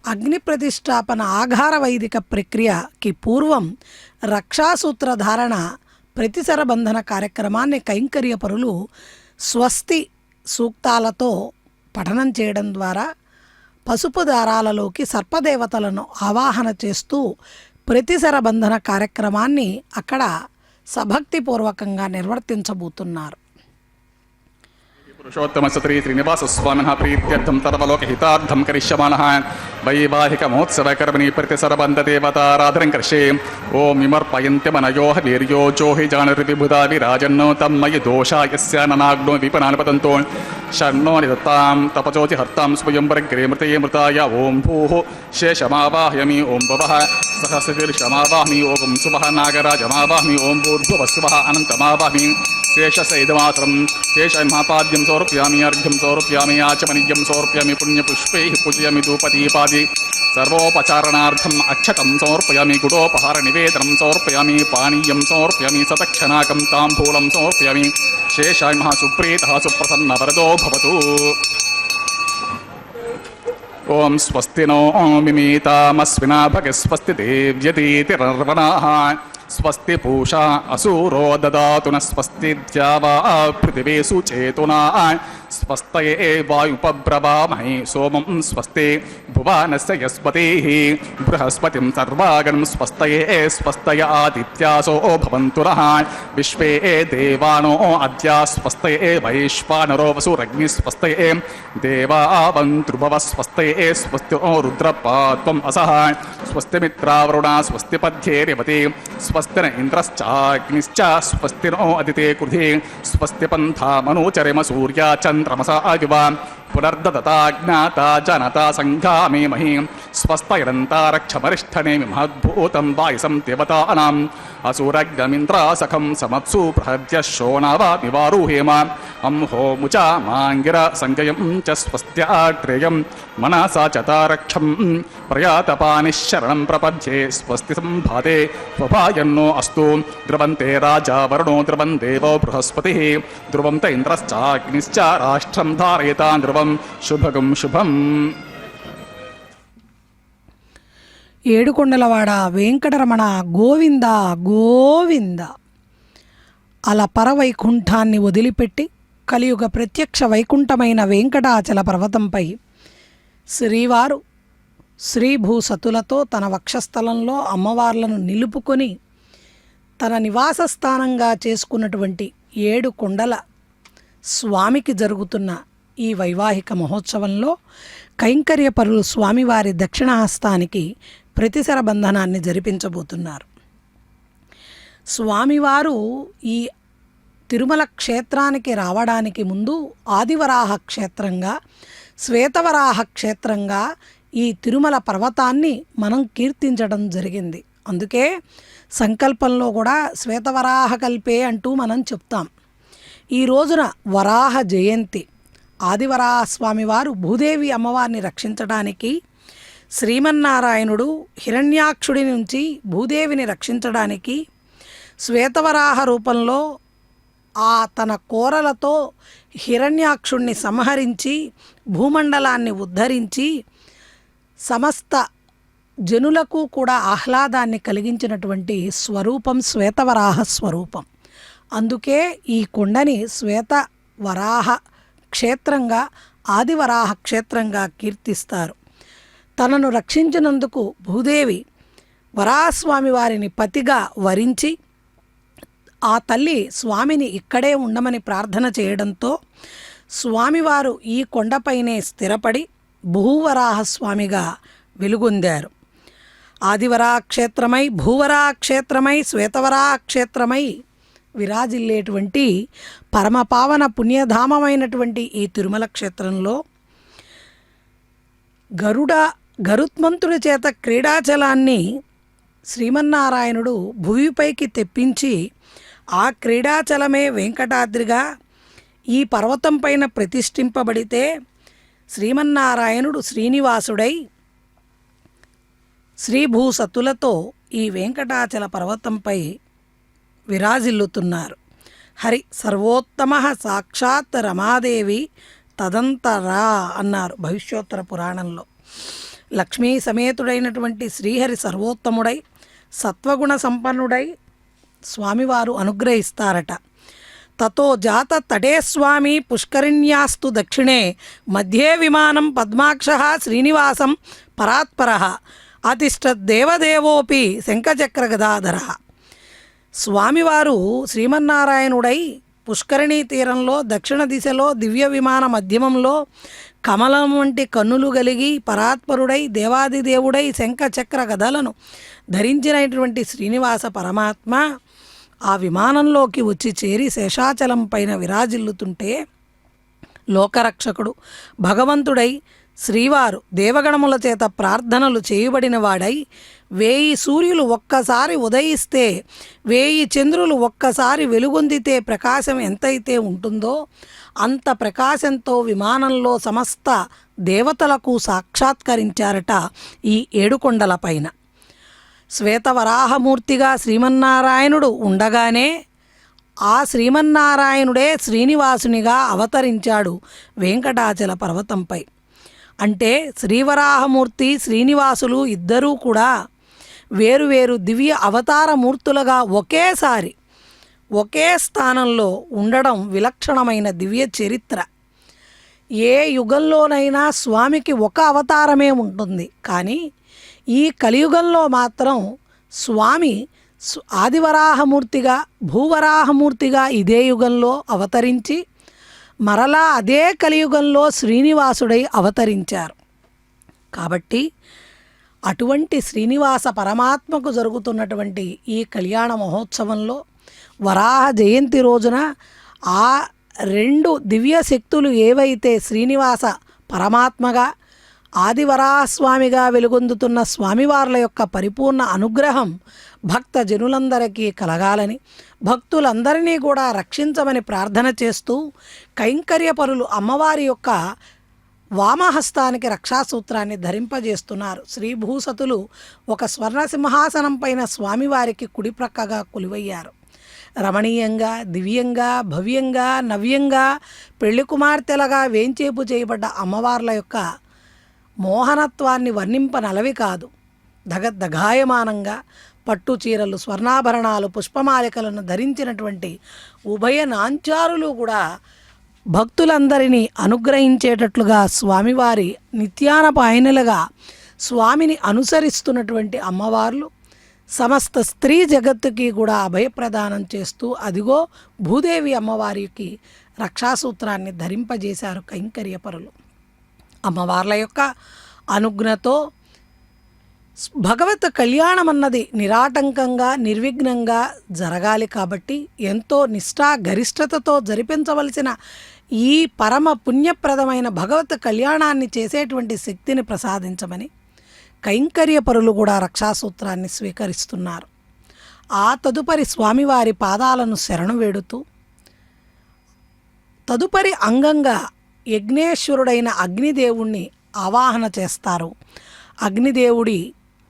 అగ్ని ప్రతిష్టాపన ఆఘార వైదిక ప్రక్రియకి పూర్వం రక్షాసూత్రధారణ ప్రతిసర బంధన కార్యక్రమాన్ని కైంకర్య పరులు స్వస్తి సూక్తాలతో పఠనం చేయడం ద్వారా పసుపు దారాలలోకి సర్పదేవతలను ఆవాహన చేస్తూ ప్రతిసర బంధన కార్యక్రమాన్ని అక్కడ సభక్తిపూర్వకంగా నిర్వర్తించబోతున్నారు. పురుషోత్తమ శ్రీ శ్రీనివాస స్వామినః ప్రీత్యర్థం సర్వలోకహితార్థం కరిష్యమాణః వైవాహిక మహోత్సవ కర్మణి ప్రతిసరబంధ దేవతారాధనం కరిష్యే. ఓం విమర్పయంత్యమనయో వీర్యో జోహి జానుర్విబుధా విరాజన్నో తమ్మయి దోషాయస్య ననాగ్నో విపనాని పతంతో షణ్ణో నిదత్తాం తపచోచి హర్తాం స్వయం ప్రగ్రే మృతే మృతాయ. ఓం భూః శేషమావాహయామి. ఓం భవః సహస్రశీర్షమావాహమి. ఓం సువః నాగరాజమావాహమి. ఓం భూర్భువస్సువః అనంతమావాహమి. శేషసైదమాత్రం శేషమాపాద్యం సమర్పయామి. అర్ఘ్యం సమర్పయామి. ఆచమనీయం సమర్పయామి. పుణ్యపుష్పైః పూజయామి. ధూపదీపాది సర్వోపచారణార్థం అక్షతం సమర్పయామి. గుడోపహార నివేదనం సమర్పయామి. పానీయం సమర్పయామి. సతక్షణాకం తాంబూలం సమర్పయామి. శేషాయ సుప్రీతః సుప్రసన్న వరదో భవతు. ఓం స్వస్తి నో మిమీతామస్వినా భగస్వస్తి దేవ్యతీతిరర్వణాః. స్వస్తి పూషా అసూరో దదాతు న స్వస్తి ద్యావా పృథివీషు చేతునా. స్వస్తయే వాయుపబ్రవామహే సోమం స్వస్తి భువనస్య యస్పతిః. బృహస్పతిం సర్వాగణం స్వస్తయే స్వస్తయ ఆదిత్యాసో భవంతు నః. విశ్వే దేవానో అద్య స్వస్తయే వైశ్వానరో వసురగ్ని స్వస్తయే దేవావంతృభవ స్వస్తయే స్వస్తి రుద్రపాత్వం అసః. స్వస్తి మిత్రావరుణ స్వస్తి పద్యేరివతి. స్వస్తి న ఇంద్రశ్చాగ్నిశ్చ స్వస్తి నో అదితే కృధి. స్వస్తి పంథామనోచరిమ సూర్యా చంద్రమసా అగివ. పునర్దదతా జ్ఞాతా జనతా సంఘామే మహీ. స్వస్తైరంతారక్షమరిష్ఠనేమి మహద్భూతం వాయుసం దేవతానాం. అసురగ్నమింద్రాసఖం సమత్సు ప్రహద్య శోణావామి వారుహేమ. అంహోముచ మాంగిర సంగయం చ స్వస్త్యాట్రేయం మనసా చతారక్షం. ప్రయాతపానిశరణం ప్రపద్యే స్వస్తి సంభాతే స్వభాయన్నో అస్తు. ధ్రువంతే రాజా వరుణో ధ్రువం దేవో బృహస్పతిః. ధ్రువం త ఇంద్రశ్చాగ్నిశ్చ రాష్ట్రం ధారయతాం ధ్రువం. శుభగం శుభం. ఏడుకొండలవాడ వెంకటరమణ గోవింద గోవింద. అలా పరవైకుంఠాన్ని వదిలిపెట్టి కలియుగ ప్రత్యక్ష వైకుంఠమైన వెంకటాచల పర్వతంపై శ్రీవారు శ్రీభూసతులతో తన వక్షస్థలంలో అమ్మవార్లను నిలుపుకొని తన నివాస స్థానంగా చేసుకున్నటువంటి 7 కొండల స్వామికి జరుగుతున్న ఈ వైవాహిక మహోత్సవంలో కైంకర్య పరులు స్వామివారి దక్షిణహస్తానికి ప్రతిసర బంధనాన్ని జరిపించబోతున్నారు. స్వామివారు ఈ తిరుమల క్షేత్రానికి రావడానికి ముందు ఆదివరాహ క్షేత్రంగా, శ్వేతవరాహ క్షేత్రంగా ఈ తిరుమల పర్వతాన్ని మనం కీర్తించడం జరిగింది. అందుకే సంకల్పంలో కూడా శ్వేతవరాహ కల్పే అంటూ మనం చెప్తాం. ఈ రోజున వరాహ జయంతి. ఆదివరాహ స్వామివారు భూదేవి అమ్మవారిని రక్షించడానికి, శ్రీమన్నారాయణుడు హిరణ్యాక్షుడి నుంచి భూదేవిని రక్షించడానికి శ్వేతవరాహ రూపంలో తన కోరలతో హిరణ్యాక్షుణ్ణి సంహరించి భూమండలాన్ని ఉద్ధరించి సమస్త జనులకు కూడా ఆహ్లాదాన్ని కలిగించినటువంటి స్వరూపం శ్వేతవరాహ స్వరూపం. అందుకే ఈ కొండని శ్వేతవరాహ క్షేత్రంగా, ఆదివరాహ క్షేత్రంగా కీర్తిస్తారు. తనను రక్షించినందుకు భూదేవి వరాహస్వామి వారిని పతిగా వరించి ఆ తల్లి స్వామిని ఇక్కడే ఉండమని ప్రార్థన చేయడంతో స్వామివారు ఈ కొండపైనే స్థిరపడి భూవరాహస్వామిగా వెలుగొందారు. ఆదివరాక్షేత్రమై, భూవరాక్షేత్రమై, శ్వేతవరాక్షేత్రమై విరాజిల్లేటువంటి పరమపావన పుణ్యధామమైనటువంటి ఈ తిరుమల క్షేత్రంలో గరుత్మంతుడి చేత క్రీడాచలాన్ని శ్రీమన్నారాయణుడు భూమిపైకి తెప్పించి ఆ క్రీడాచలమే వెంకటాద్రిగా ఈ పర్వతం పైన ప్రతిష్ఠింపబడితే శ్రీమన్నారాయణుడు శ్రీనివాసుడై శ్రీభూసతులతో ఈ వెంకటాచల పర్వతంపై విరాజిల్లుతున్నారు. హరి సర్వోత్తమ సాక్షాత్ రమాదేవి తదంతరా అన్నారు భవిష్యోత్తర పురాణంలో. లక్ష్మీ సమేతుడైనటువంటి శ్రీహరి సర్వోత్తముడై సత్వగుణ సంపన్నుడై స్వామివారు అనుగ్రహిస్తారట. తతో జాత తడే స్వామి పుష్కరిణ్యాస్తు దక్షిణే మధ్యే విమానం పద్మాక్ష శ్రీనివాసం పరాత్పర అతిష్టదేవదేవోపి శంఖచక్ర గదాధర. స్వామివారు శ్రీమన్నారాయణుడై పుష్కరిణీ తీరంలో దక్షిణ దిశలో దివ్య విమాన మధ్యమంలో కమలం వంటి కన్నులు కలిగి పరాత్పరుడై దేవాదిదేవుడై శంఖచక్ర గదలను ధరించినటువంటి శ్రీనివాస పరమాత్మ ఆ విమానంలోకి వచ్చి చేరి శేషాచలం పైన విరాజిల్లుతుంటే లోకరక్షకుడు భగవంతుడై శ్రీవారు దేవగణముల చేత ప్రార్థనలు చేయబడిన వాడై 1000 సూర్యులు ఒక్కసారి ఉదయిస్తే 1000 చంద్రులు ఒక్కసారి వెలుగొందితే ప్రకాశం ఎంతైతే ఉంటుందో అంత ప్రకాశంతో విమానంలో సమస్త దేవతలకు సాక్షాత్కరించారట ఈ ఏడుకొండలపైన. శ్వేతవరాహమూర్తిగా శ్రీమన్నారాయణుడు ఉండగానే ఆ శ్రీమన్నారాయణుడే శ్రీనివాసునిగా అవతరించాడు వెంకటాచల పర్వతంపై. అంటే శ్రీవరాహమూర్తి శ్రీనివాసులు ఇద్దరూ కూడా వేరువేరు దివ్య అవతార మూర్తులుగా ఒకేసారి ఒకే స్థానంలో ఉండడం విలక్షణమైన దివ్య చరిత్ర. ఏ యుగంలోనైనా స్వామికి ఒక అవతారమే ఉంటుంది, కానీ ఈ కలియుగంలో మాత్రం స్వామి ఆదివరాహమూర్తిగా భూవరాహమూర్తిగా ఇదే యుగంలో అవతరించి మరలా అదే కలియుగంలో శ్రీనివాసుడై అవతరించారు. కాబట్టి అటువంటి శ్రీనివాస పరమాత్మకు జరుగుతున్నటువంటి ఈ కళ్యాణ మహోత్సవంలో వరాహ జయంతి రోజున ఆ 2 దివ్య శక్తులు ఏవైతే శ్రీనివాస పరమాత్మగా ఆదివరాహస్వామిగా వెలుగొందుతున్న స్వామివార్ల యొక్క పరిపూర్ణ అనుగ్రహం భక్త జనులందరికీ కలగాలని భక్తులందరినీ కూడా రక్షించమని ప్రార్థన చేస్తూ కైంకర్యపరులు అమ్మవారి యొక్క వామహస్తానికి రక్షాసూత్రాన్ని ధరింపజేస్తున్నారు. శ్రీభూసతులు ఒక స్వర్ణ సింహాసనం పైన స్వామివారికి కుడి ప్రక్కగా కొలువయ్యారు. రమణీయంగా దివ్యంగా భవ్యంగా నవ్యంగా పెళ్లి కుమార్తెలుగా వేంచేపు చేయబడ్డ అమ్మవార్ల యొక్క మోహనత్వాన్ని వర్ణింపనలవి కాదు. దగద్దగాయమానంగా పట్టు చీరలు స్వర్ణాభరణాలు పుష్పమాలికలను ధరించినటువంటి ఉభయ నాంచారులు కూడా భక్తులందరినీ అనుగ్రహించేటట్లుగా స్వామివారి నిత్యానపాయనులుగా స్వామిని అనుసరిస్తున్నటువంటి అమ్మవార్లు సమస్త స్త్రీ జగత్తుకి కూడా అభయప్రదానం చేస్తూ అదిగో భూదేవి అమ్మవారికి రక్షాసూత్రాన్ని ధరింపజేశారు కైంకర్యపరులు. అమ్మవార్ల యొక్క అనుజ్ఞతో భగవత్ కళ్యాణం అన్నది నిరాటంకంగా నిర్విఘ్నంగా జరగాలి. కాబట్టి ఎంతో నిష్ఠా గరిష్టతతో జరిపించవలసిన ఈ పరమ పుణ్యప్రదమైన భగవత్ కళ్యాణాన్ని చేసేటువంటి శక్తిని ప్రసాదించమని కైంకర్యపరులు కూడా రక్షాసూత్రాన్ని స్వీకరిస్తున్నారు. ఆ తదుపరి స్వామివారి పాదాలను శరణు వేడుతూ తదుపరి అంగంగా యజ్ఞేశ్వరుడైన అగ్నిదేవుణ్ణి ఆవాహన చేస్తారు. అగ్నిదేవుడి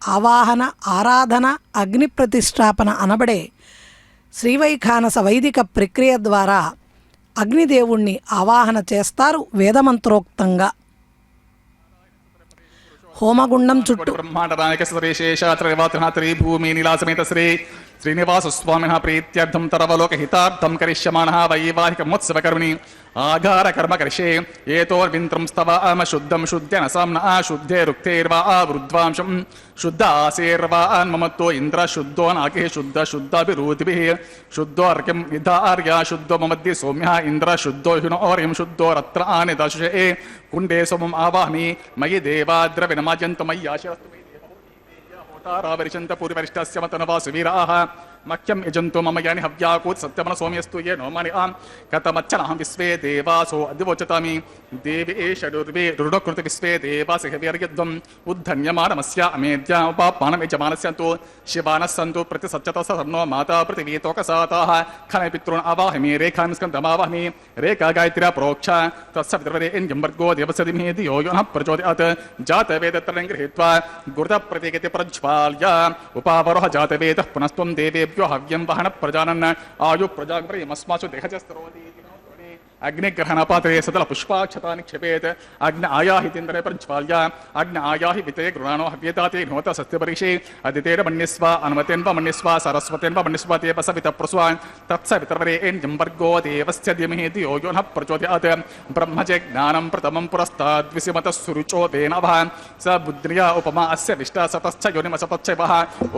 ఆవాహన ఆరాధన అగ్ని ప్రతిష్టాపన అనబడే శ్రీవైఖానస వైదిక ప్రక్రియ ద్వారా అగ్నిదేవుణ్ణి ఆవాహన చేస్తారు వేదమంత్రోక్తంగా. హోమగుండం చుట్టూ బ్రహ్మాండ నాయక శ్రీ భూమి నీలాసమేత శ్రీ శ్రీనివాస స్వామిన ప్రీత్యర్థం తరవలోక హితార్థం కరిష్యమాణ వైవాహిక మోత్సవకర్మిణి ఆఘార కర్మ కరిషే ఏతోర్వింత్రం స్తవామ శుద్ధం శుద్ధ్యన సామ్న శుద్ధే రుక్తేర్వా వృద్వాంశం శుద్ధ ఆసేర్వాన్మమత్తో ఇంద్ర శుద్ధో నాకే శుద్ధ శుద్ధాభిరూతిభిః శుద్ధో అర్ఘ్యం విధార్య శుద్ధో మమద్య సౌమ్య ఇంద్ర శుద్ధో హినోర్యం శుద్ధో రత్ర ఆని దశే కుండే సోమం ఆవాహమి మయి దేవాద్రవినమాజంత మయ్యాశరస్తు రావరిచంత పూర్వరిష్టస్య మతనవాసు వీరాః మఖ్యం యజంతో మమ యాని హవ్యాకూత్ సత్యమన సోమ్యస్తు ఏ నోమని ఆం కథమచ్చనహం విశ్వే దేవాసో అద్వోచతామి దేవి షడుర్వే రుణకృత విశ్వే దేవాసి హవ్యర్యధ్వం ఉద్ధన్యమానమస్య అమేద్య ఉపాపానం యజమానస్యంతో శివానస్సంతు ప్రతి సత్యత సర్నో మాతా పృథివీతోకసాతాః ఖనపితॄన్ అవాహమి రేఖాం స్కందమావాహమి రేఖా గాయత్ర్యా ప్రోక్ష తత్సవితర్వరేణ్యం వర్గో దేవసదిమహి ధియో యో నః ప్రచోదయాత్ జాతవేదత్రయం గృహీత్వా గురుత ప్రతీకతి ప్రజ్వాల్య ఉపావరోహ జాతవేదః పునస్త్వం దేవే హవ్యం వహన ప్రజానన్న ఆయు ప్రజామస్మాసు దేహజస్తరోది అగ్నిగ్రహణపాత్రే సదల పుష్పాక్షతాన్ని క్షపేత్ అగ్ని ఆయాహితేంద్రే ప్రజ్వాల్య అగ్ని ఆయాహి వితే గృహాణో హవ్యతాతే నోత సస్యపరిషే అదితేర మన్యస్వ అనుమతేన్వ మన్యస్వ సరస్వతేన్వ మన్యస్వ తే సవిత ప్రస్వాన్ తత్సవితర్వరేణ్యం వర్గో దేవస్య ధిమహి ధియో యో నః ప్రచోదయాత్ బ్రహ్మచే జ్ఞానం ప్రథమం పురస్తాద్విసిమత సురుచోదేన స బుద్ధ్రియా ఉపమా అస్య విష్ట సతశ్చ యోనిమసతశ్చ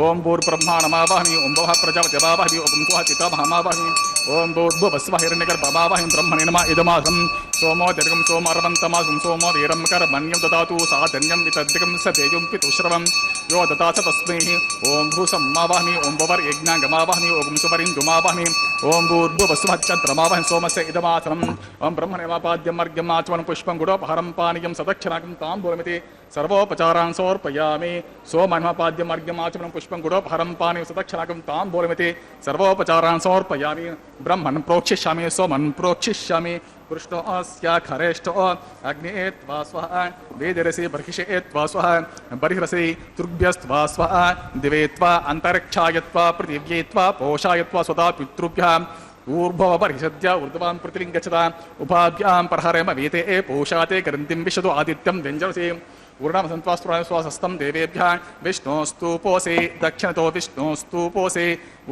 ఓం భూర్బ్రహ్మాణమావాహమి ఓం భవ ప్రజాపతిమావాహమి ఓం కుహ పితామహమావాహమి ఓం భూర్భువస్వ హిరణ్యగర్భమావాహమి బ్రహ్మణి ఇదమాసం సోమో దర్గం సోమరవంతమాసం సోమో వీరం కర్మణ్యం దదాతు సాధన్యం వితద్రికం సతేజం పితుశ్రవం యో దదాస తస్మై ఓం భూసమ్మావాహమి ఓం భవర్ యజ్ఞాంగమావాహమి ఓం సుపరిందుమావాహమి ఓం భూర్భువస్వచ్చంద్రమావాహమి సోమస్య ఇదమాసనం ఓం బ్రహ్మణేమాపాద్యం అర్ఘ్యం ఆచమనం పుష్పం గుడోపహరం పానీయం సదక్షిణాకం తాంబూలమితి సర్వోపచారాన్ సమర్పయామి సోమన్మపాద్యం అర్ఘ్యం ఆచమనం పుష్పం గుడోపహరం పానీయం సదక్షిణాకం తాంబూలమితి సర్వోపచారాన్ సమర్పయామి బ్రహ్మన్ ప్రోక్షిష్యామి సోమన్ ప్రోక్షిష్యామి కృష్ణో అస్య ఖరేష్టో అగ్నే త్వా స్వః వేదరసి బర్హిషే త్వా స్వః బర్హిరసి తృభ్యస్త్వా స్వః దివే త్వా అంతరిక్షాయ త్వా పృథివ్యే త్వా పోషాయ త్వా స్వదా పితృభ్యాం ఊర్భవ బర్హిషద్య ఊర్ధ్వాన్ పృథిలింగచ్చత ఉపాభ్యాం ప్రహరేమ వేతే పోషాతే గ్రంథిం విశదు ఆదిత్యం వ్యంజరసి ఊర్ణమసంత్వాస్వాసస్తం దేవేభ్య విష్ణోస్తూపోసే దక్షిణతో విష్ణోస్తూపోసే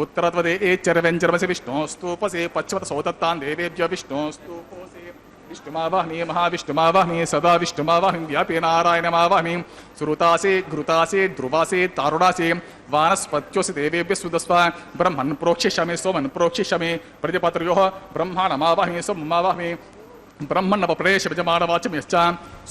ఉత్తరత్వదేచ్చరవ్యంజరమసి విష్ణోస్తూపసే పశ్చిమత సౌతత్తాన్ దేవేభ్య విష్ణోస్తూపోసే విష్ణుమావాహమి మహావిష్ణుమావాహమి సదా విష్ణుమావాహమి వ్యాపే నారాయణమావాహమి సురుతాసే ఘృతాసే ధ్రువాసే తారుణాసే వానస్పత్యోసి దేవేభ్య సుదస్వ బ్రహ్మన్ ప్రోక్షిష్యామి సోమన్ ప్రోక్షిష్యామి ప్రతిపత్రయో బ్రహ్మాణమావాహమి సోమమావాహమి బ్రహ్మణవ ప్రదేశ యజమానవాచం యశ్చ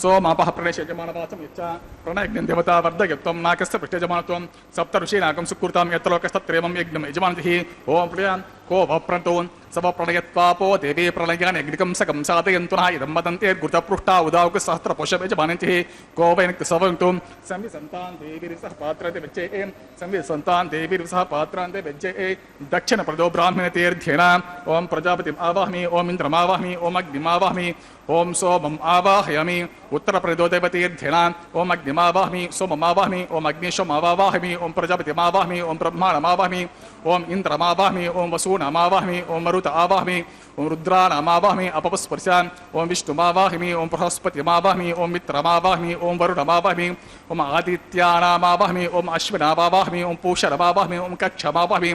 సోమాపః ప్రదేశ యజమానవాచం యశ్చ ప్రణయజ్ఞం దేవతా వర్ధయత్వం నాకస్య పృష్ఠయజమానత్వం సప్త ఋషీనాకం సుకృతాం యత్లోకస్తత్రేమం యజ్ఞం యజమానతిః ఓం ప్రియాన్ కో వప్రణతోన్ సవ ప్రణయత్వాపో దేవే ప్రళయాన్ యజ్ఞికం సకం సాధయంతున ఇదం వదంతే ఘృతపృష్టా ఉదావుక సహస్ర పుషం యజమానంతిః కో వైనక్తి సవంతుం సంవి సంతాన్ దేవిరిసః పాత్రతే వెచ్చే సంవి సంతాన్ దేవిరిసః పాత్రాంతే వెచ్చే దక్షిణ ప్రదో బ్రాహ్మణ తీర్థేన ఓం ప్రజాపతిం ఆవాహమి ఓం ఇంద్రమావాహమి ఓం అగ్నిమావాహమి ఓం సోమం ఆవాహయామి ఉత్తర ప్రదోదేవతీర్థేన ఓం అగ్నిమావాహమి సోమమావాహమి ఓం అగ్నిశోమావాహమి ఓం ప్రజాపతిమావాహమి ఓం బ్రహ్మాణమావాహమి ఓం ఇంద్రమావాహమి ఓం వసూనమావాహమి ఓం మరుత ఆవాహమి ఓం రుద్రాణమావాహమి అపస్పర్శాన్ ఓం విష్ణుమావాహమి ఓం బృహస్పతిమావాహమి ఓం మిత్రమావాహమి ఓం వరుణమావాహమి ఓం ఆదిత్యానామావాహమి ఓం అశ్వినామావాహమి ఓం పూషణమావాహమి ఓం కక్షమావాహమి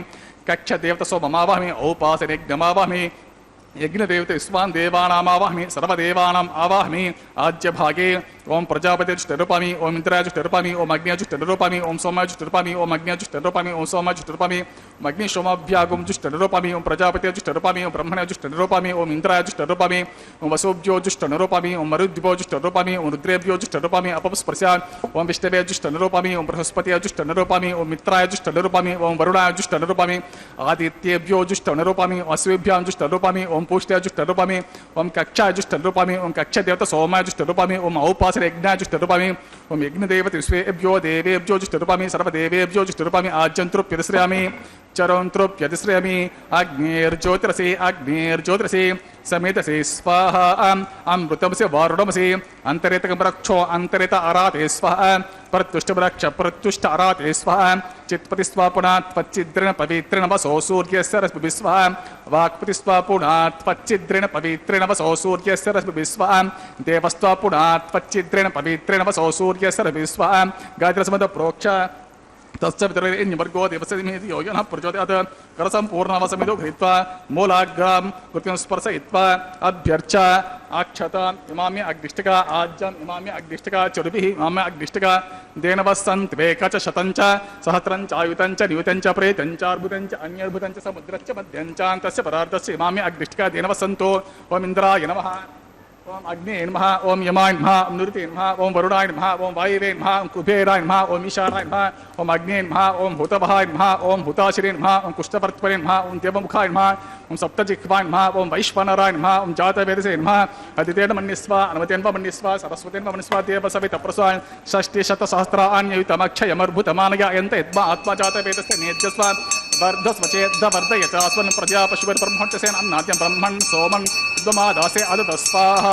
కక్షదేవత సోమమావాహమి ఔపాసనయజ్ఞమావాహమి యజ్ఞదేవత విశ్వాన్ దేవానామావాహమి సర్వదేవానాం ఆవాహమి ఆజ్యభాగే ఓం ప్రజాపతిరుపామి ఓం ఇంద్రాజుష్టరూపామి ఓం అగ్నియాజుష్టరూపామి ఓం సోమాజుష్టరూపామి ఓం అగ్నియాజుష్టరూపామి ఓం సోమాజుష్టరూపామి ఓం అగ్ని సోమాభ్యాగం జుష్టరూపామి ఓం ప్రజాపతిజుష్టరూపామి ఓం బ్రహ్మణ్యజుష్టరూపామి ఓం ఇంద్రాజుష్టరూపామి ఓం వసోభ్యోజుష్టరూపామి ఓం మరుద్భోజుష్టరూపామి ఓం రుద్రేభ్యోజుష్టరూపామి అపస్పర్శాన్ ఓం విష్ణవేజుష్టరూపామి ఓం బృహస్పతియజుష్టరూపామి ఓం మిత్రాయజుష్టరూపామి ఓం వరుణాయజుష్టరూపామి ఆదిత్యేభ్యోజుష్టరూపామి ఓం అశ్వేభ్యాంజుష్టరూపామి ఓం పూష్ట్యాజుష్టరూపామి ఓం కక్షాజుష్టరూపామి ఓం కక్షదేవత సోమాజుష్టరూపామి ఓం ఔపాస యజ్ఞాజుష్టరూపామి ఓం యజ్ఞదేవత విశ్వేభ్యో దేవేభ్యో జుష్టరూపామి సర్వదేవేభ్యో జుష్టరూపామి ఆజ్యంతృప్యతిశ్రయామి చరంతృప్యతిశ్రయామి అగ్నిర్జ్యోతిరసి సమితసి స్వాహ అమృతమసి వారుణమసి అంతరితరక్షో అంతరిత అరాతే స్వాహ ప్రత్యుష్టరక్ష ప్రత్యుష్ట అరాతే స్వాహ చిత్పతి స్వాపునా త్వచ్చిద్రణ పవిత్రణ వసో సూర్యస్య రశ్మి స్వాహ వాక్పతిస్వా పునాత్వచ్చిద్రేణ పవిత్రేణ వసో సూర్యస్య రశ్మిభిస్వాం దేవస్వా పునాత్వచ్చిద్రేణ పవిత్రేణ వసో సూర్యస్య రశ్మిభిస్వాం గాయత్రసమద ప్రోక్ష तस्य वितरेण्यवर्गो देवस्य योगिनः प्रचोदयात् करसम्पूर्णवसमिदो गृहीत्वा मूलाग्रां कृतिं स्पर्शयित्वा अभ्यर्च आक्षताम् इमाम्य अग्निष्टिका आज्यम् इमाम्य अग्निष्टिका चरुभिः इमाम्य अग्निष्टिका देनवस्सन्त्वेक च शतं च सहस्रं च आयुतं च नियुतं च प्रेतं च अर्बुदं च अन्यर्बुदं च समुद्रश्च मध्यं च तस्य पदार्थस्य इमाम्य अग्निष्टिका देनवस्सन्तो ओम इन्द्राय नमः ओम अग्ने नमः ओम यमाय नमः ओम निरुते नमः ओम वरुणाय नमः ओम वायवे नमः ओम कुबेराय नमः ओम ईशानाय नमः ओम अग्ने नमः ओम हुतवहाय नमः ओम हुताशिरे नमः ओम कुष्ठवर्त्मने नमः ओम देवमुखाय नमः ओम सप्तजिह्वाय नमः ओम वैश्वानराय नमः ओम जातवेदसे नमः अदितेन मन्यस्व अनुमतेन मन्यस्व सरस्वतेन मन्यस्व देवसवितप्रस्वा षष्टिशतसहस्राण्ययुतमक्षयमर्भुतमानयायन्त यद्वा आत्मा जातवेदस्य नेद्यस्व वर्धस्वचेद्ध वर्धय च अस्वन् प्रजापशुभिर्ब्रह्मण्यसेन अन्नाद्यं ब्रह्मन् सोमन् विद्वमादासे अदतस्वाहा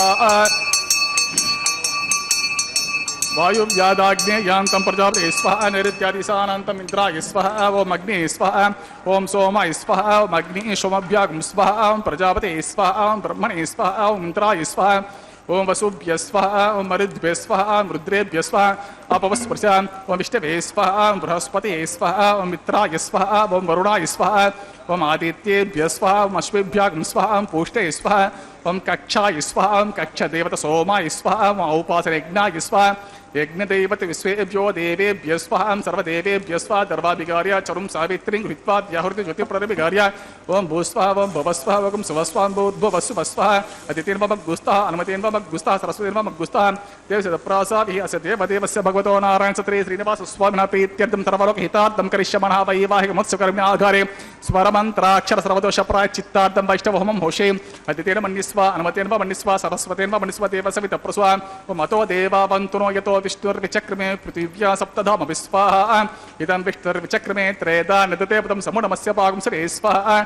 वायुव्यादाग्नेयान्तं प्रजापते स्वाहा नैऋत्यादिशानान्तम् इन्द्राय स्वाहा ओम अग्ने स्वाहा ओम सोमाय स्वाहा ओम अग्नि सोमभ्यागं स्वाहा ओम प्रजापते स्वाहा ओम ब्रह्मणे स्वाहा ओम इन्द्राय स्वाहा ओम वसुभ्य स्वाहा ओम मरुद्भ्य स्वाहा ओम रुद्रेभ्य स्वाहा अपवस्पृशा ओम विष्णवे स्वाहा ओम बृहस्पते स्वाहा ओम मित्राय स्वाहा ओम वरुणाय स्वाहा ओम आदित्येभ्य स्वाहा ओम अश्वेभ्यागं स्वाहा ओम पूष्टे स्वाहा ओम कक्षाय स्वाहा ओम कक्षदेवत सोमाय स्वाहा ओम औपासनयज्ञाय स्वाहा यज्ञदेवत विश्वेभ्यो देवेभ्य स्वाहा सर्वदेवेभ्य स्वाहा दर्वाभिगार्य चरुं सावित्रीं गृहीत्वा व्याहृति ज्योतिप्रतिभिगार्य ओम भूस्वाहा ओम भवस्वाहा ओम सुवस्वाहा भूर्भुवस्सुवस्वाहा अदितेर्वमग्गुस्तः अनुमतेर्वमग्गुस्तः सरस्वतीर्वमग्गुस्तः देवस्य अस्य देवदेवस्य भगवतो नारायण सत्रे श्रीनिवास स्वामिनः प्रीत्यर्थं सर्वलोकहितार्थं करिष्यमाणः वैवाहिकमत्स्यकर्म्य आधारे स्वरमन्त्राक्षर सर्वदोष प्रायश्चित्तार्थं वैष्णवहोमं होषे अदितेन मन्यस्व अनुमतेन मन्यस्व सरस्वतेन मन्यस्व देवसवितप्रस्वा ओम अतो देवावन्तुनो यतो विष्णुर्विचक्रमे पृथिव्या सप्तधामभि स्वाहा इदं विष्णुर्विचक्रमे त्रेधा नदते पदं समुडमस्य पागं सवे स्वाहा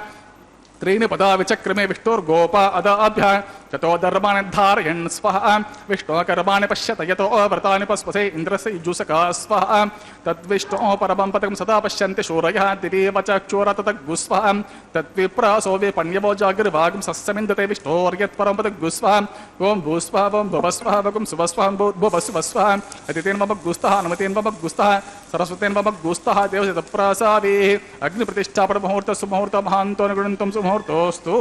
त्रीणि पदा विचक्रमे विष्णुर्गोपा अदाभ्या ततो धर्माणि धारयन् स्वाहा विष्णोः कर्माणि पश्यत यतो व्रतानि पस्पसे इन्द्रस्य युजुषका स्वाहा तद्विष्णोः परमं पदं सदा पश्यन्ति शूरयः दिवीव चक्षुर ततग्गुस्वाहा तद्विप्रासो विपण्यवो जागृवागं सस्यमिन्दते विष्णोर्यत्परं पदग्गुस्वाहा ओम भूस्वाहा ओम भवस्वाहा ओम सुवस्वाहा भूर्भुवस्सुवस्वाहा अदितेन ममग्गुस्तः अनुमतेन ममग्गुस्तः सरस्वतेन ममग्गुस्तः देवस्य तत्प्रासावेः अग्निप्रतिष्ठापन मुहूर्त सुमुहूर्त महान्तो निगुणन्तं सुमुहूर्तोऽस्तु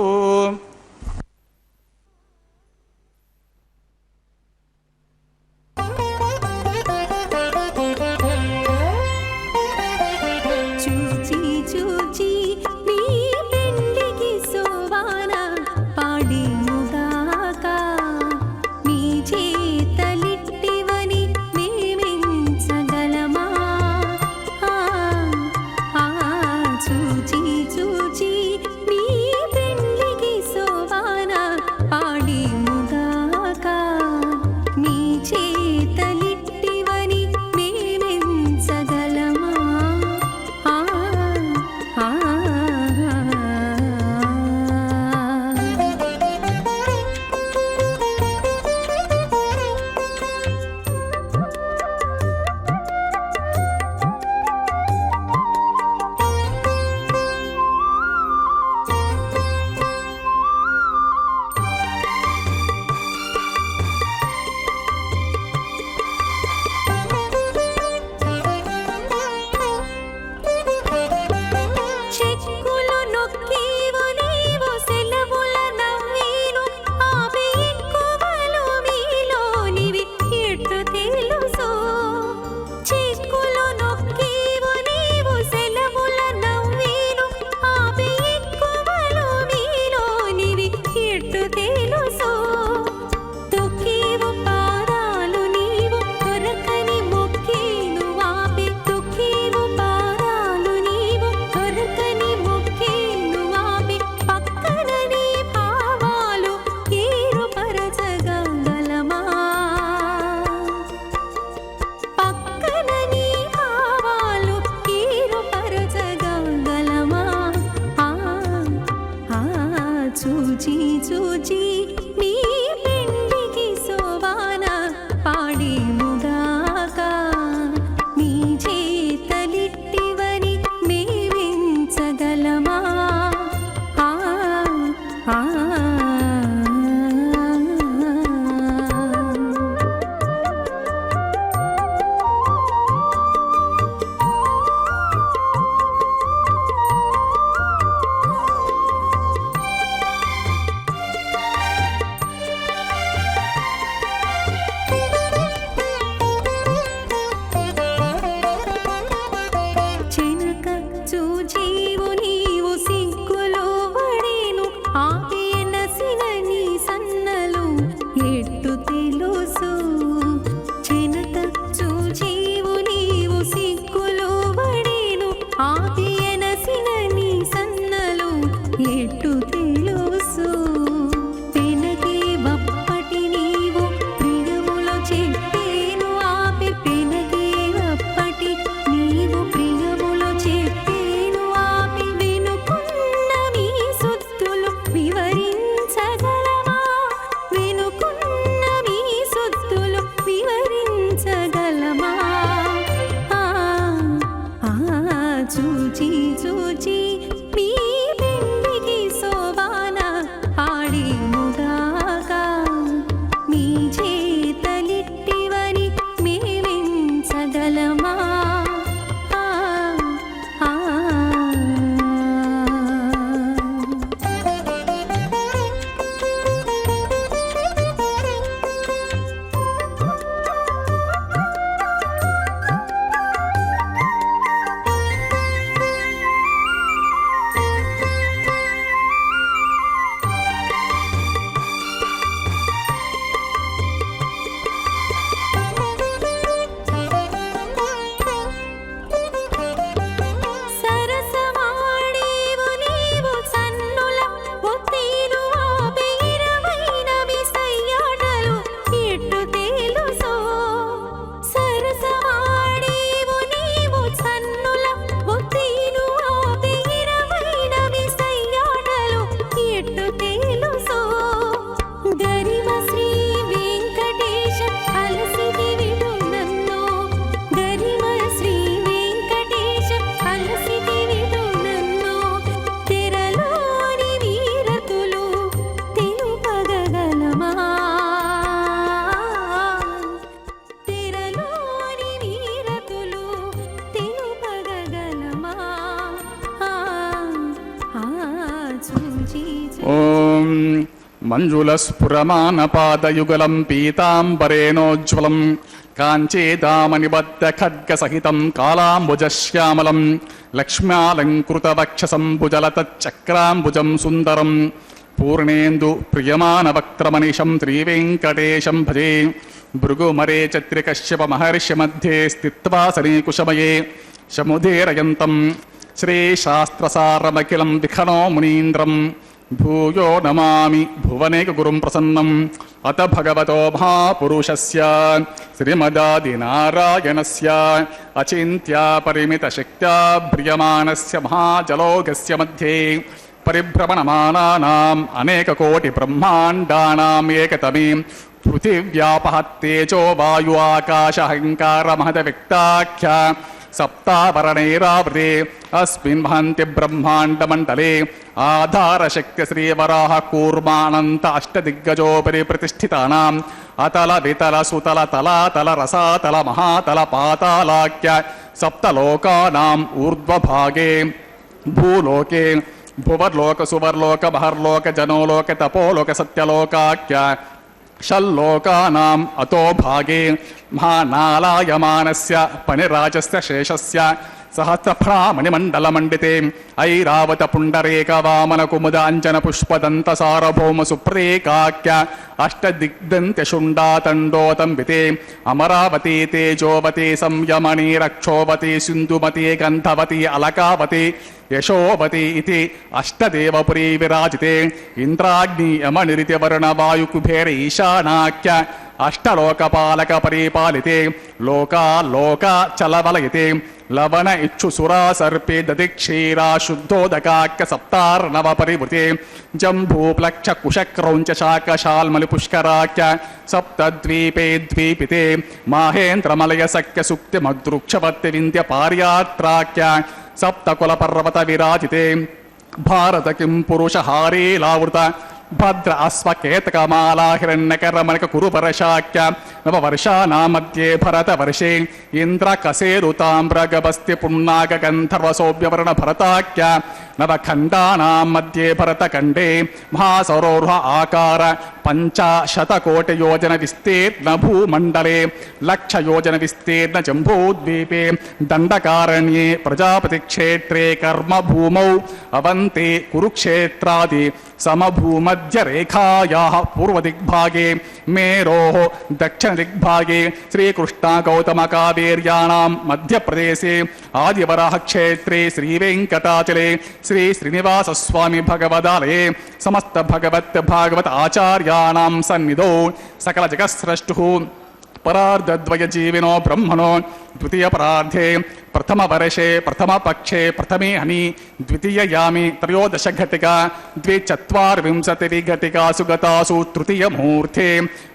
ఎట్టు తెలుసు పెనకే వప్పటి నీవు ప్రియములో చెప్పేను ఆపి పెనకే వప్పటి నీవు ప్రియములో చెప్పేను ఆపి వెనుకున్న మీ సొత్తులు వివరించగలమా వెనుకున్న మీ సొత్తులు వివరించగలమా చూచి చూచి మీ పెండికి శోభాన పాడేముగాక మీ చేతలిట్టివని మేమెంచగలమా సరసమాడేవు నీవు సన్నుల ఒత్తిలు ఆపి ఇరవైన విసయ్యాటలు ఎట్టు తెలుసో సరసమాడేవు నీవు సన్నుల ఒత్తిలు ఆపి ఇరవైన విసయ్యాటలు ఎట్టు తెలుసో గరిమ శ్రీ వెంకటేశ అలసిది విడునన్నో గరిమ శ్రీ వెంకటేశ అలసిది విడునన్నో తెరలోని వీరతులు తెలుపగలమా తెరలోని వీరతులు తెలుపగలమా చూచి ఓం మంజులస్ఫురమానపాదయుగలం పీతాంబరేణోజ్వలం కాంచేదామనిబద్ధ ఖడ్గసహితం కాళాంబుజశ్యామలం లక్ష్మ్యాలంకృతవక్షసంభుజలతచ్చక్రాంబుజం సుందరం పూర్ణేందు ప్రియమానవక్త్రమనిశం శ్రీవేంకటేశం భజే భృగుమరే చత్రికశ్యప మహర్షి మధ్యే స్థిత్వా సనీకుశమయే శముధేరయంతం శ్రీశాస్త్రసారమఖిలం విఖనో మునీంద్రం భూయో నమామి భువనేక గురుం ప్రసన్నం అత భగవతో మహాపురుషస్య శ్రీమదాదినారాయణస్య అచింత్యా పరిమిత శక్త్యా భ్రియమానస్య మహాజలోకస్య మధ్యే పరిభ్రమణమానానాం అనేక కోటి బ్రహ్మాండానాం ఏకతమే పృథివ్యాపహత్తేజో వాయు ఆకాశ అహంకార మహద వ్యక్తాఖ్య సప్తావరణైరావృతే అస్మిన్ మహంతి బ్రహ్మాండమండలే ఆధారశక్తి శ్రీవరాహ కూర్మానంత అష్టదిగ్గజోపరి ప్రతిష్ఠితానాం అతల వితల సుతల తలాతల రసాతల మహాతల పాతాళాఖ్య సప్తలోకానాం ఊర్ధ్వభాగే భూలోకే భువర్లోక సువర్లోక మహర్లోక జనోలోక తపోలోక సత్యలోకాఖ్య షల్లోకానాం అతో భాగే మహానాలాయమానస్య పనిరాజస్య శేషస్య సహస్రఫణామణిమండలమండితే ఐరావత పుండరేక వామన కుముద అంజన పుష్పదంత సారభౌమ సుప్రేకాఖ్య అష్టదిగ్దంత్యశుండాతండోతంబితే అమరావతి తేజోవతి సంయమని రక్షోవతి సింధుమతి గంధవతి అలకావతి యశోవతి ఇది అష్టదేవపురీ విరాజితే ఇంద్రాగ్ని యమనిరితి వరుణ వాయు కుబేర ఈశానాఖ్య అష్టలోకపాలక పరిపాలితే లోకా లోక చలవలయతే లవణ ఇక్షు సురా సర్పే దదిక్షీరా శుద్ధోదకాఖ్య సప్తార్ణవ పరివృతే జంబూప్లక్ష కుశక్రౌంచ శాకశాల్మలి పుష్కరాఖ్య సప్తద్వీపే ద్వీపితే మాహేంద్రమలయ సఖ్య సుక్తి మద్రుక్షవత్తి వింధ్య పార్యాత్రాఖ్య సప్తకుల పర్వత విరాజితే భారత కిం పురుష హారేలావృత భద్ర అశ్వకేతకమాలా హిరణ్యకరమణక కురుపరశాఖ్య నవవర్షానామధ్యే భరతవర్షే ఇంద్రకసేరుతామ్రగభస్తి పున్నాగ గంధర్వసౌభ్యవర్ణ భరతాఖ్య నవఖండానాం మధ్యే భరతఖండే మహాసౌరోర్హ ఆకార పంచాశతకోటియోజన విస్తీర్ణ భూమండలే లక్షయోజన విస్తీర్ణ జంబూద్వీపే దండకారణ్యే ప్రజాపతి క్షేత్రే కర్మభూమౌ అవంతే కురుక్షేత్రాది సమభూమధ్యరేఖాయాః పూర్వదిగ్భాగే మేరోః దక్షిణ दक्षिण दिग्भागे श्रीकृष्ण गौतम कावेर्याणां मध्यप्रदेशे आदिवराह क्षेत्रे श्रीवेंकटाचले श्री श्रीनिवास स्वामी भगवदालये समस्त भगवत भागवत आचार्याणां सन्निधौ सकल जगत्स्रष्टुः परार्धद्वय जीविनो ब्रह्मणो द्वितीय परार्धे प्रथम वर्षे प्रथम पक्षे प्रथमे हनि द्वितीय यामी त्रयोदश घटिका द्विचत्वारिंशति घटिकासु गतासु तृतीय मुहूर्ते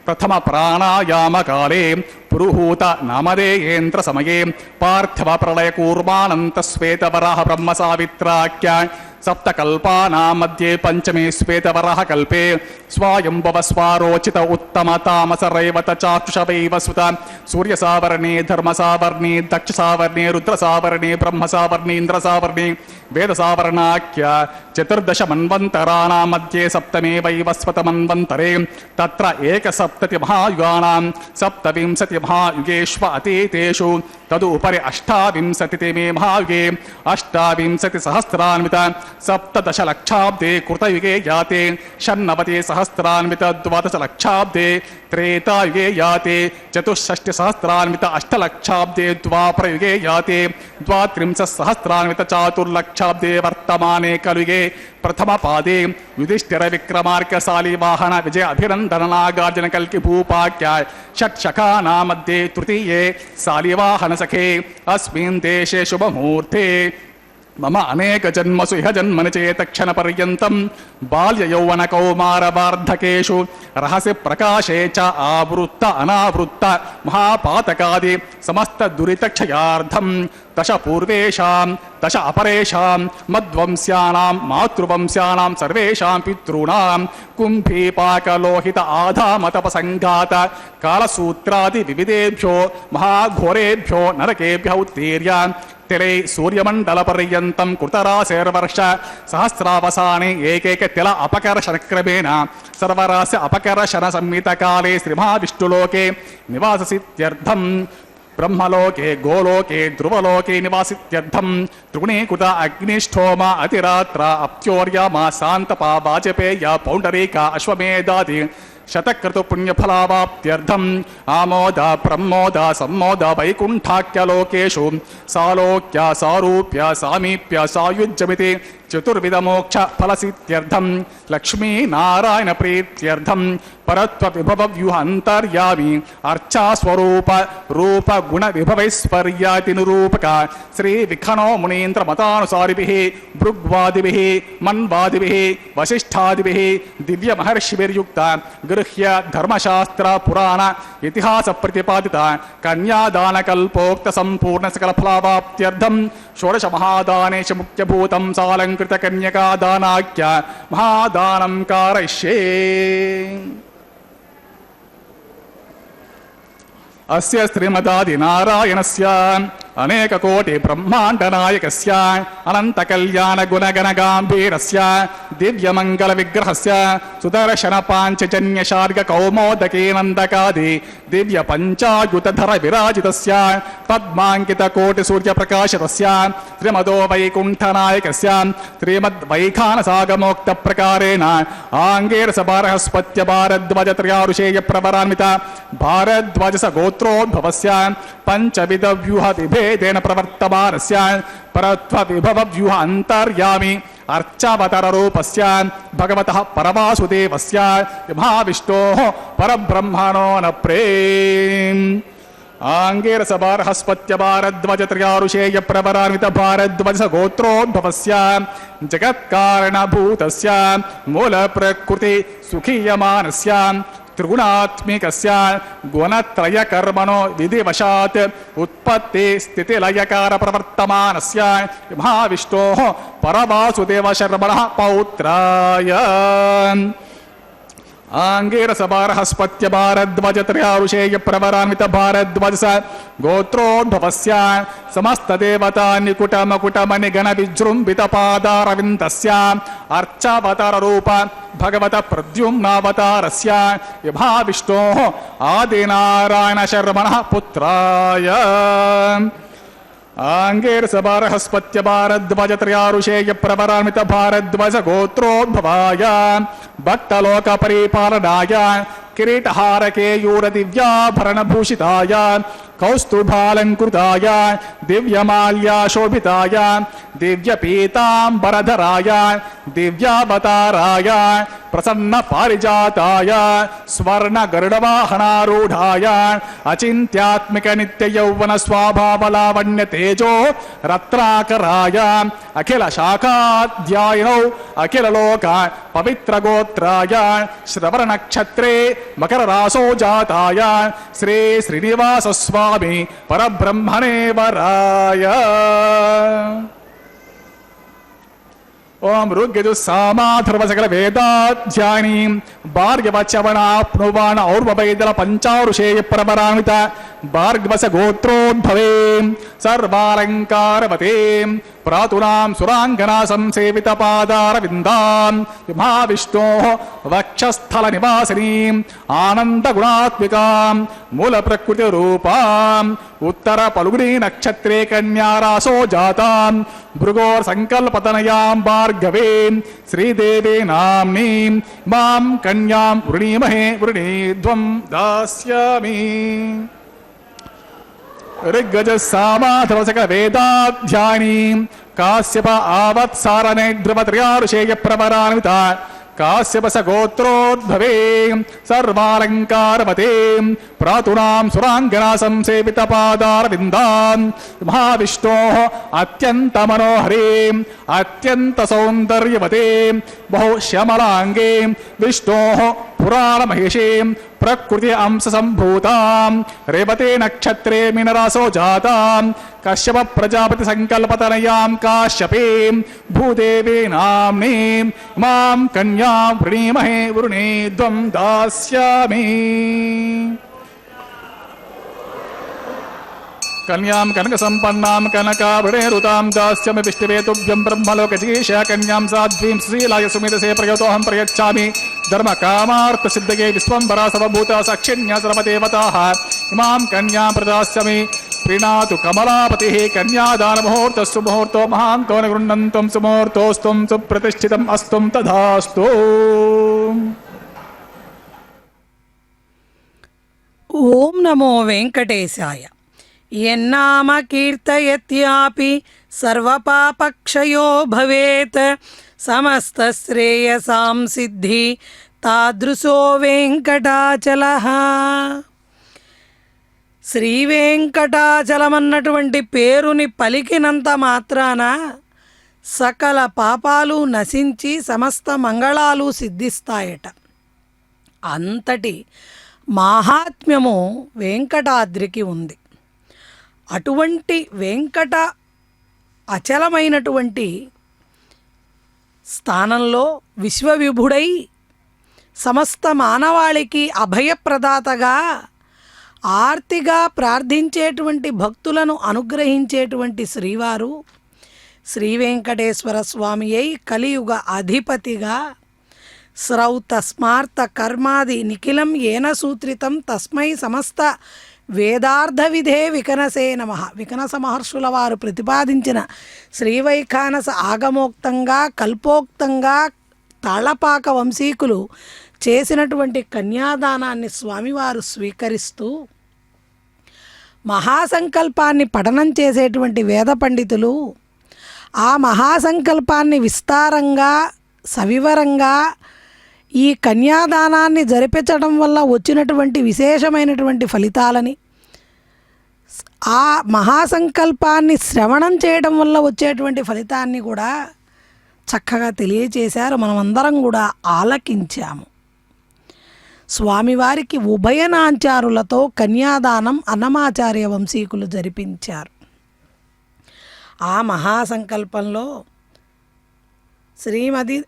प्रथम प्राणायाम काले पुरुहूत नामधेयेन्द्र समये पार्थिव प्रलय कूर्मानंत श्वेतवराह ब्रह्म सावित्राख्य सप्तकल्पानां मध्ये पंचमे श्वेतवराह कल्पे स्वायंभव स्वारोचित उत्तम तामस रैवत चाक्षुषवैव सुत सूर्य सावर्णे धर्म सावर्णे दक्ष सावर्णे रुद्र सावर्णे ब्रह्म सावर्णे इंद्र सावर्णे वेद सावर्णाख्य चतुर्दश मन्वन्तराणां मध्ये सप्तमे वैवस्वत मन्वन्तरे तत्र एकसप्तति महायुगानां सप्तविंशति महायुगेष्व अतीतेषु तदुपरि अष्टाविंशतितमे महायुगे अष्टाविंशति सहस्रान्वित सप्तदश लक्षाब्दे कृतयुगे याते षण्णवति सहस्रान्वित द्वादश लक्षाब्दे त्रेतायुगे याते चतुष्षष्टि सहस्रान्वित अष्टलक्षाब्दे द्वापरयुगे याते द्वात्रिंशत् सहस्रान्वित चातुर्लक्षाब्दे वर्तमाने कलियुगे प्रथम पादे युधिष्ठिर विक्रमार्कशाली वाहन विजय अभिनंदन नागार्जुन कल्कि भूपाख्य षट्शखानां मध्ये तृतीये शालिवाहन सखे अस्मिन् देशे शुभ मुहूर्ते मम अनेक जन्मसु इह जन्मनि चेत क्षण पर्यन्तं बाल्य यौवन कौमार वार्धकेषु रहस्य प्रकाशे च आवृत्त अनावृत्त महापातकादि समस्त दुरितक्षयार्थं दश पूर्वेषां दश अपरेषां मद्वंस्यानां मातृवंस्यानां सर्वेषां पितॄणां कुम्भीपाकलोहित आधामतपसङ्घात कालसूत्रादि विविधेभ्यो महाघोरेभ्यो नरकेभ्यः उत्तीर्य तिले सूर्यमंडल पर्यन्तं कृतराशेर्वर्ष सहस्रावसाने एकैक तिल अपकर्षण क्रमेण सर्वरास्य अपकर्षण संहित काले श्रीमहाविष्णुलोके निवाससित्यर्थं ब्रह्मलोके गोलोके ध्रुवलोके निवासित्यर्थं त्रिगुणीकृत अग्निष्ठोम अतिरात्र अप्त्योर्यमा शान्तपा वाजपेय पौण्डरीक अश्वमेधादि शतक्रतु पुण्यफलावाप्त्यर्थम् आमोद प्रमोद सम्मोद वैकुण्ठाख्यलोकेषु सालोक्य सारूप्य सामीप्य सायुज्यमिति चतुर्विध मोक्ष फलसित्यर्थं लक्ष्मी नारायण प्रीत्यर्थं परत्व विभव व्यूह अंतर्यामी अर्चा स्वरूप रूप गुण विभवैश्वर्यादि निरूपक श्री विखनो मुनीन्द्र मतानुसारिभिः भृग्वादिभिः मन्वादिभिः वसिष्ठादिभिः दिव्य महर्षिभिर्युक्त गृह्य धर्मशास्त्र पुराण इतिहास प्रतिपादित कन्यादान कल्पोक्त संपूर्ण सकल फलावाप्त्यर्थं षोडश महादानेश मुख्यभूतं सालंकृत कन्यका दानाख्य महादानं कारयिष्ये। अस्य श्रीमदादि नारायणस्य अनेक कोटि ब्रह्मांड नायकस्य अनंत कल्याण गुणगण गांभीरस्य दिव्य मंगल विग्रहस्य सुदर्शन पांचजन्य शार्ग कौमोदके नंदकादि दिव्य पंचायुतधर विराजितस्य पद्मांकित कोटि सूर्य प्रकाशितस्य श्रीमदो वैकुंठ नायकस्य श्रीमद् वैखानसागमोक्त प्रकारेण आंगेरस बारहस्पत्य भारद्वाज त्रयारुषेय प्रवरान्वित भारद्वाजस गोत्रोद्भवस्य पंचविध व्यूह विभेदेन प्रवर्तमानस्य परत्व विभव व्यूह अंतर्यामी अर्चावतार रूपस्य भगवतः परवासुदेवस्य महाविष्णोः परब्रह्मणो न प्रेम आंगेरस बारहस्पत्य भारद्वाज त्रयारुषेय प्रवरान्वित भारद्वाज गोत्रोद्भवस्य जगत्कारणभूतस्य मूल प्रकृति सुखीयमानस्य त्रिगुणात्मिकस्य गुणत्रय कर्मणो विधिवशात् उत्पत्ति स्थिति लयकार प्रवर्तमानस्य महाविष्णोः परवासुदेव शर्मणः पौत्राय आंगेरस बारहस्पत्य भारद्वाज त्रयारुषेय प्रवरान्वित भारद्वाज गोत्रोद्भवस्य समस्त देवता निकुट मकुट मणिगण विजृंभित पादारविन्दस्य अर्चावतार रूप भगवत प्रद्युम्नावतारस्य महाविष्णोः आदिनारायण शर्मणः पुत्राय आंगेरस बारहस्पत्य भारद्वाज त्रयारुषेय प्रवरान्वित भारद्वाज गोत्रोद्भवाय भक्तलोक परिपालनाय किरीटहारकेयूरदिव्याभरणभूषिताय कौस्तुभालङ्कृताय दिव्यमाल्याशोभिताय दिव्यपीताम्बरधराय दिव्यावताराय प्रसन्नपारिजाताय स्वर्णगरुडवाहनारूढाय अचिन्त्यात्मिकनित्ययौवनस्वाभावलावण्यतेजो रत्नाकराय अखिलशाखाध्यायिनौ अखिललोक पवित्रगोत्राय श्रवणनक्षत्रे मकररासो जाताय श्री श्रीनिवासस्वामी परब्रह्मणे वराय ओम ऋग्यजुस्सामाथर्वसकल वेदाध्यायिनी भार्गवचवनाप्नुवान और्वैदल पंचारुषेय प्रवरामित भार्गवस गोत्रोद्भवे सर्वालंकारवते प्रातुनां सुरांगना संसेवित पादारविन्दां महाविष्णोः वक्षस्थल निवासिनीं आनंद गुणात्मिकां मूल प्रकृति रूपां उत्तर पल्गुनी नक्षत्रे कन्यारासो जातां भृगोर संकल्पतनयां भार्गवीं श्रीदेवी नाम्नीं मां कन्यां वृणीमहे वृणीध्वं दास्यामि ऋग्गजसामाथर्वसक वेदाध्यायिनी काश्यप आवत्सारणे ध्रुवत्रयारुषेय प्रवरान्वित काश्यपस गोत्रोद्भवे सर्वालंकारवते प्रातुनां सुरांगना संसेवित पादारविन्दां महाविष्णोः अत्यंत मनोहरे अत्यंत सौंदर्यवते बहु श्यामलांगे विष्णोः पुराण महेशे प्रकृति अंश संभूतां रेवते नक्षत्रे मीनरासो जातां कश्यप प्रजापति संकल्पतनयां काश्यपीं भूदेवी नाम्नीं मां कन्यां वृणीमहे वरुणीध्वं दास्यामि कन्यां कनकसम्पन्नां कनकावृणेरुतां दास्यामि विष्णवे तुभ्यं ब्रह्मलोकजिगीषा कन्यां साध्वीं श्रीलाय सुमितसे प्रयतोऽहं प्रयच्छामि धर्मकामार्थसिद्धये विश्वम्भरा सर्वभूता साक्षिण्या सर्वदेवताः इमां कन्यां प्रदास्यामि प्रीणातु कमलापतिः कन्यादानमुहूर्तस्तु मुहूर्तो महान्तो न गृह्णन्तं सुमुहूर्तोऽस्तुं सुप्रतिष्ठितम् अस्तुं तथास्तु ఓం నమో వెంకటేశాయ. ఎన్నామ కీర్తయత్యాపి సర్వపాపక్షయో భవేత్ సమస్త శ్రేయసాం సిద్ధి తాదృశో వెంకటాచలః. శ్రీ వెంకటాచలమన్నటువంటి పేరుని పలికినంత మాత్రాన సకల పాపాలు నశించి సమస్త మంగళాలు సిద్ధిస్తాయట. అంతటి మాహాత్మ్యము వెంకటాద్రికి ఉంది. అటువంటి వెంకట అచలమైనటువంటి స్థానంలో విశ్వవిభుడై సమస్త మానవాళికి అభయప్రదాతగా ఆర్తిగా ప్రార్థించేటువంటి భక్తులను అనుగ్రహించేటువంటి శ్రీవారు శ్రీ వెంకటేశ్వర స్వామి అయి కలియుగ అధిపతిగా శ్రౌత స్మార్త కర్మాది నిఖిలం ఏన సూత్రితం తస్మై సమస్త వేదార్థ విధే వికనసే నమః. వికనస మహర్షుల వారు ప్రతిపాదించిన శ్రీవైఖానస ఆగమోక్తంగా కల్పోక్తంగా తాళపాక వంశీకులు చేసినటువంటి కన్యాదానాన్ని స్వామివారు స్వీకరిస్తూ మహాసంకల్పాన్ని పఠనం చేసేటువంటి వేద పండితులు ఆ మహాసంకల్పాన్ని విస్తారంగా సవివరంగా ఈ కన్యాదానాన్ని జరిపించడం వల్ల వచ్చినటువంటి విశేషమైనటువంటి ఫలితాలని, ఆ మహాసంకల్పాన్ని శ్రవణం చేయడం వల్ల వచ్చేటువంటి ఫలితాన్ని కూడా చక్కగా తెలియచేశారు. మనమందరం కూడా ఆలకించాము. స్వామివారికి ఉభయనాంచారులతో కన్యాదానం అన్నమాచార్య వంశీకులు జరిపించారు. ఆ మహాసంకల్పంలో శ్రీమతి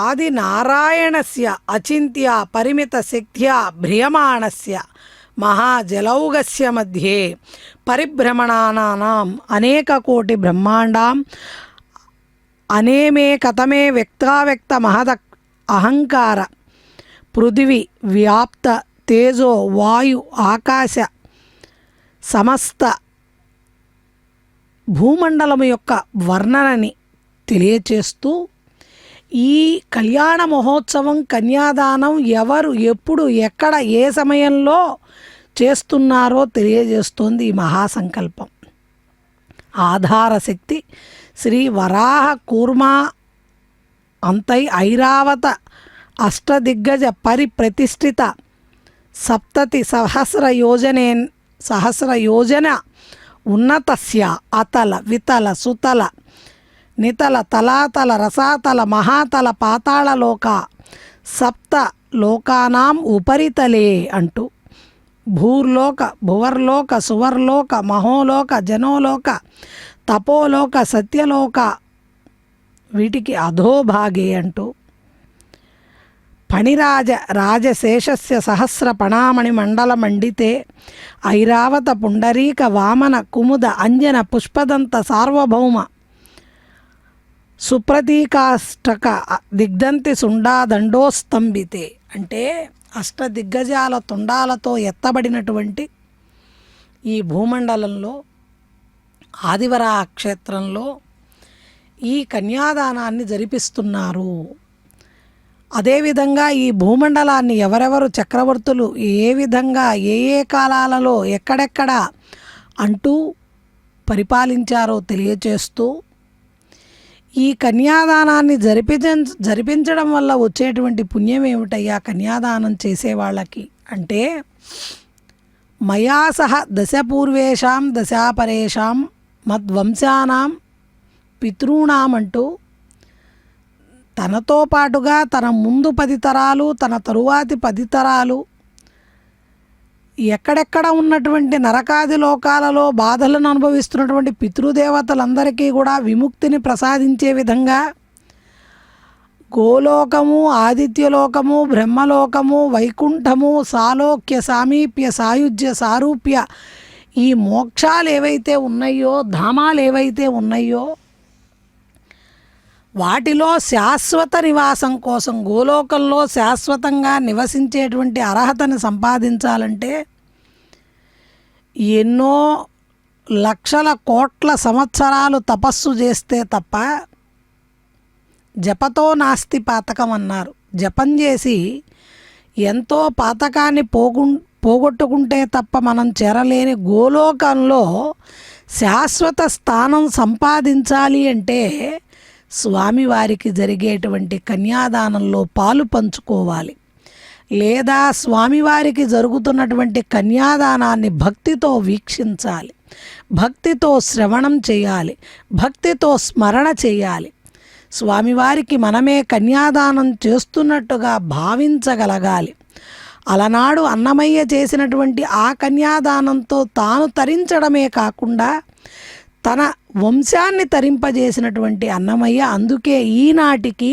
ఆది నారాయణస్య అచింత్య పరిమిత శక్త్యా భ్రియమాణస్య మహాజలౌగస్య మధ్యే పరిభ్రమణానాం అనేక కోటి బ్రహ్మాండాం అనేమే కథమే వ్యక్తావ్యక్త మహద అహంకార పృథివీ వ్యాప్త తేజో వాయు ఆకాశ సమస్త భూమండలము యొక్క వర్ణనని తెలియచేస్తూ ఈ కళ్యాణ మహోత్సవం, కన్యాదానం ఎవరు, ఎప్పుడు, ఎక్కడ, ఏ సమయంలో చేస్తున్నారో తెలియజేస్తోంది ఈ మహాసంకల్పం. ఆధారశక్తి శ్రీ వరాహ కూర్మా అంతై ఐరావత అష్టదిగ్గజ పరిప్రతిష్ఠిత సప్తతి సహస్రయోజన ఉన్నతస్య అతల వితల సుతల నితల తలాతల రసాతల మహాతల పాతాళలోక సప్త లోకానాం ఉపరితలే అంటూ భూర్లోక భువర్లోక సువర్లోక మహోలోక జనోలోక తపోలోక సత్యలోక వీటికి అధోభాగే అంటూ ఫణిరాజ రాజశేషస్య సహస్ర పణామణి మండల మండితే ఐరావత పుండరీక వామన కుముద అంజన పుష్పదంత సార్వభౌమ సుప్రతీకాష్టక దిగ్దంతి సుండాదండోస్తంభితే అంటే అష్టదిగ్గజాల తుండాలతో ఎత్తబడినటువంటి ఈ భూమండలంలో ఆదివరాహ క్షేత్రంలో ఈ కన్యాదానాన్ని జరిపిస్తున్నారు. అదేవిధంగా ఈ భూమండలాన్ని ఎవరెవరు చక్రవర్తులు ఏ విధంగా ఏ ఏ కాలాలలో ఎక్కడెక్కడ అంటూ పరిపాలించారో తెలియచేస్తూ ఈ కన్యాదానాన్ని జరిపించడం వల్ల వచ్చేటువంటి పుణ్యం ఏమిటయ్యా కన్యాదానం చేసేవాళ్ళకి అంటే మయా సహ దశపూర్వేషాం దశాపరేషాం మద్వంశానాం పితॄణాం అంటూ తనతో పాటుగా తన ముందు 10 తరాలు తన తరువాతి 10 తరాలు ఎక్కడెక్కడ ఉన్నటువంటి నరకాది లోకాలలో బాధలను అనుభవిస్తున్నటువంటి పితృదేవతలందరికీ కూడా విముక్తిని ప్రసాదించే విధంగా గోలోకము, ఆదిత్యలోకము, బ్రహ్మలోకము, వైకుంఠము, సాలోక్య సామీప్య సాయుజ్య సారూప్య ఈ మోక్షాలు ఏవైతే ఉన్నాయో, ధామాలు ఏవైతే ఉన్నాయో వాటిలో శాశ్వత నివాసం కోసం గోలోకంలో శాశ్వతంగా నివసించేటువంటి అర్హతను సంపాదించాలంటే ఎన్నో లక్షల కోట్ల సంవత్సరాలు తపస్సు చేస్తే తప్ప జపతో నాస్తి పాతకం అన్నారు. జపం చేసి ఎంతో పాతకాన్ని పోగొట్టుకుంటే తప్ప మనం చేరలేని గోలోకంలో శాశ్వత స్థానం సంపాదించాలి అంటే స్వామివారికి జరిగేటువంటి కన్యాదానంలో పాలు పంచుకోవాలి. లేదా స్వామివారికి జరుగుతున్నటువంటి కన్యాదానాన్ని భక్తితో వీక్షించాలి, భక్తితో శ్రవణం చేయాలి, భక్తితో స్మరణ చేయాలి. స్వామివారికి మనమే కన్యాదానం చేస్తున్నట్టుగా భావించగలగాలి. అలనాడు అన్నమయ్య చేసినటువంటి ఆ కన్యాదానంతో తాను తరించడమే కాకుండా తన వంశాన్ని తరింపజేసినటువంటి అన్నమయ్య అందుకే ఈనాటికి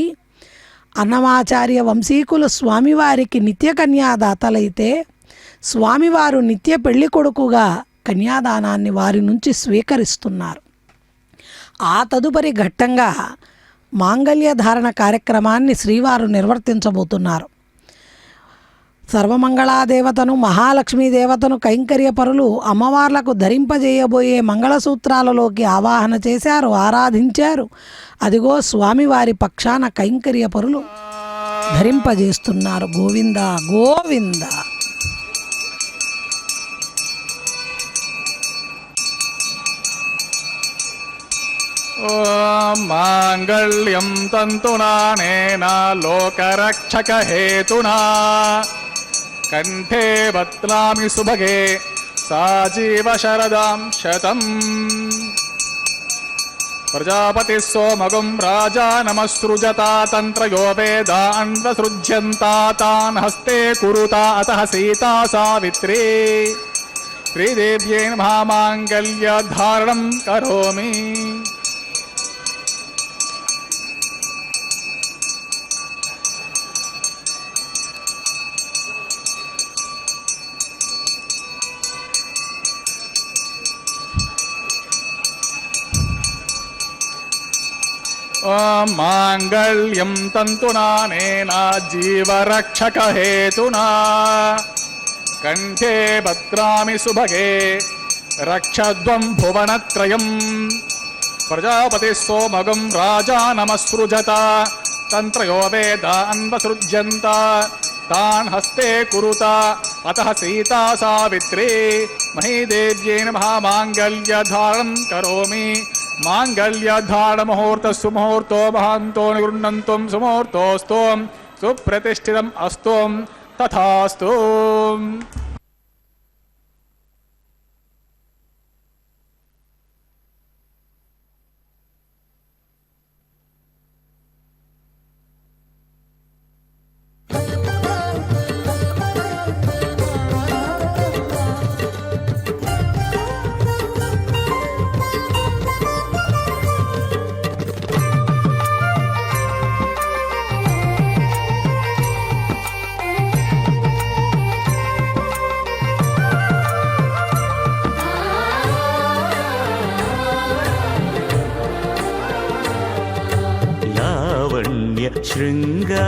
అన్నమాచార్య వంశీకులు స్వామివారికి నిత్య కన్యాదాతలైతే స్వామివారు నిత్య పెళ్లి కొడుకుగా కన్యాదానాన్ని వారి నుంచి స్వీకరిస్తున్నారు. ఆ తదుపరి ఘట్టంగా మాంగళ్య ధారణ కార్యక్రమాన్ని శ్రీవారు నిర్వర్తించబోతున్నారు. సర్వమంగళాదేవతను మహాలక్ష్మీదేవతను కైంకర్యపరులు అమ్మవార్లకు ధరింపజేయబోయే మంగళసూత్రాలలోకి ఆవాహన చేశారు, ఆరాధించారు. అదిగో స్వామివారి పక్షాన కైంకర్యపరులు ధరింపజేస్తున్నారు. గోవింద గోవింద. ఓం మాంగళ్యం తంతునానేన లోకరక్షక హేతునా కంఠే బత్నామి సుభగే సాజీవ శరదాం శతం. ప్రజాపతి సోమగం రాజా నమసృజతా తంత్రయో వేదాన్వసృజ్యంతా తాన్ హస్తే కురుతా అతః సీతా సావిత్రీ శ్రీదేవ్యై మహామాంగళ్య ధారణం కరోమి. ఓం మాంగళ్యం తంతునానేన జీవరక్షక హేతునా కంఠే భద్రామి సుభగే రక్షధ్వం భువనత్రయం. ప్రజాపతి సోమగం రాజా నమస్పృజత तन्त्रयो वेदान्वसृज्यन्त तान् हस्ते कुरुत अतः सीता सावित्री महीदेव्येन महामाङ्गल्यधारणं करोमि माङ्गल्यधारणमुहूर्तस्सु मुहूर्तो महान्तो निगृह्णन्तुं सुमुहूर्तोऽस्तु सुप्रतिष्ठितम् अस्तु तथास्तु।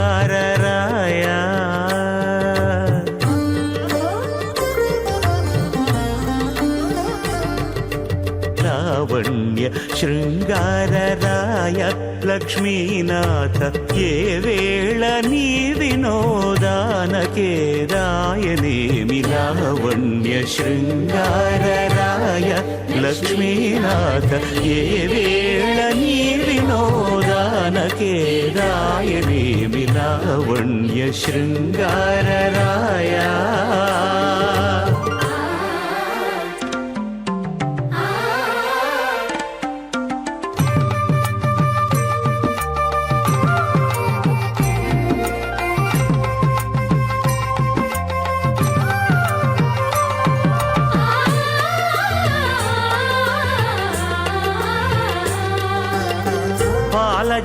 శృంగారరాయా లావణ్య శృంగారరాయ లక్ష్మీనాథ ఏ వేళ నీ వినోదానకే రాయనేమి లావణ్య శృంగారరాయ లక్ష్మీనాథ ఏ వేళ నీ వినోదానకే రాయనేమి లావణ్య శృంగారరాయ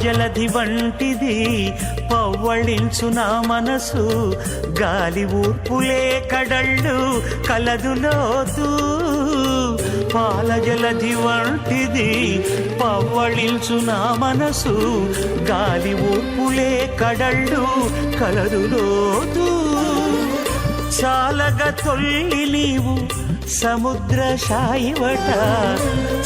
జలధి వంటిది పవ్వళించు నా మనసు గాలి ఊర్పులే కడళ్ళు కలదులోతూ పాల జలధి వంటిది పవ్వళించు నా మనసు గాలి ఊర్పులే కడళ్ళు కలదులోతూ చాలగా తొల్లి నీవు సముద్ర శాయివట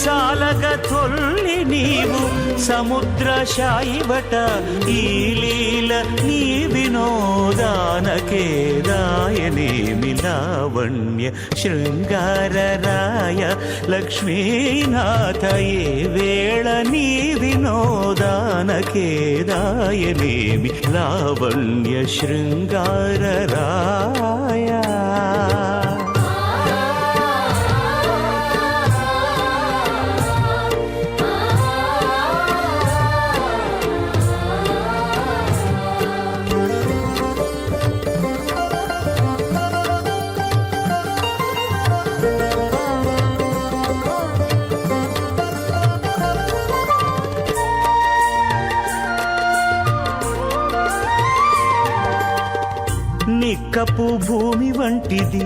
చాలగా తొల్లి నీవు సముద్ర శాయివట ఈ లీల నీ వినోదానకే రాయనేమి లావణ్య శృంగారరాయ లక్ష్మీనాథ ఏ వేళ నీ వినోదానకే రాయనేమి లావణ్య శృంగారరాయ నిక్కపు భూమి వంటిది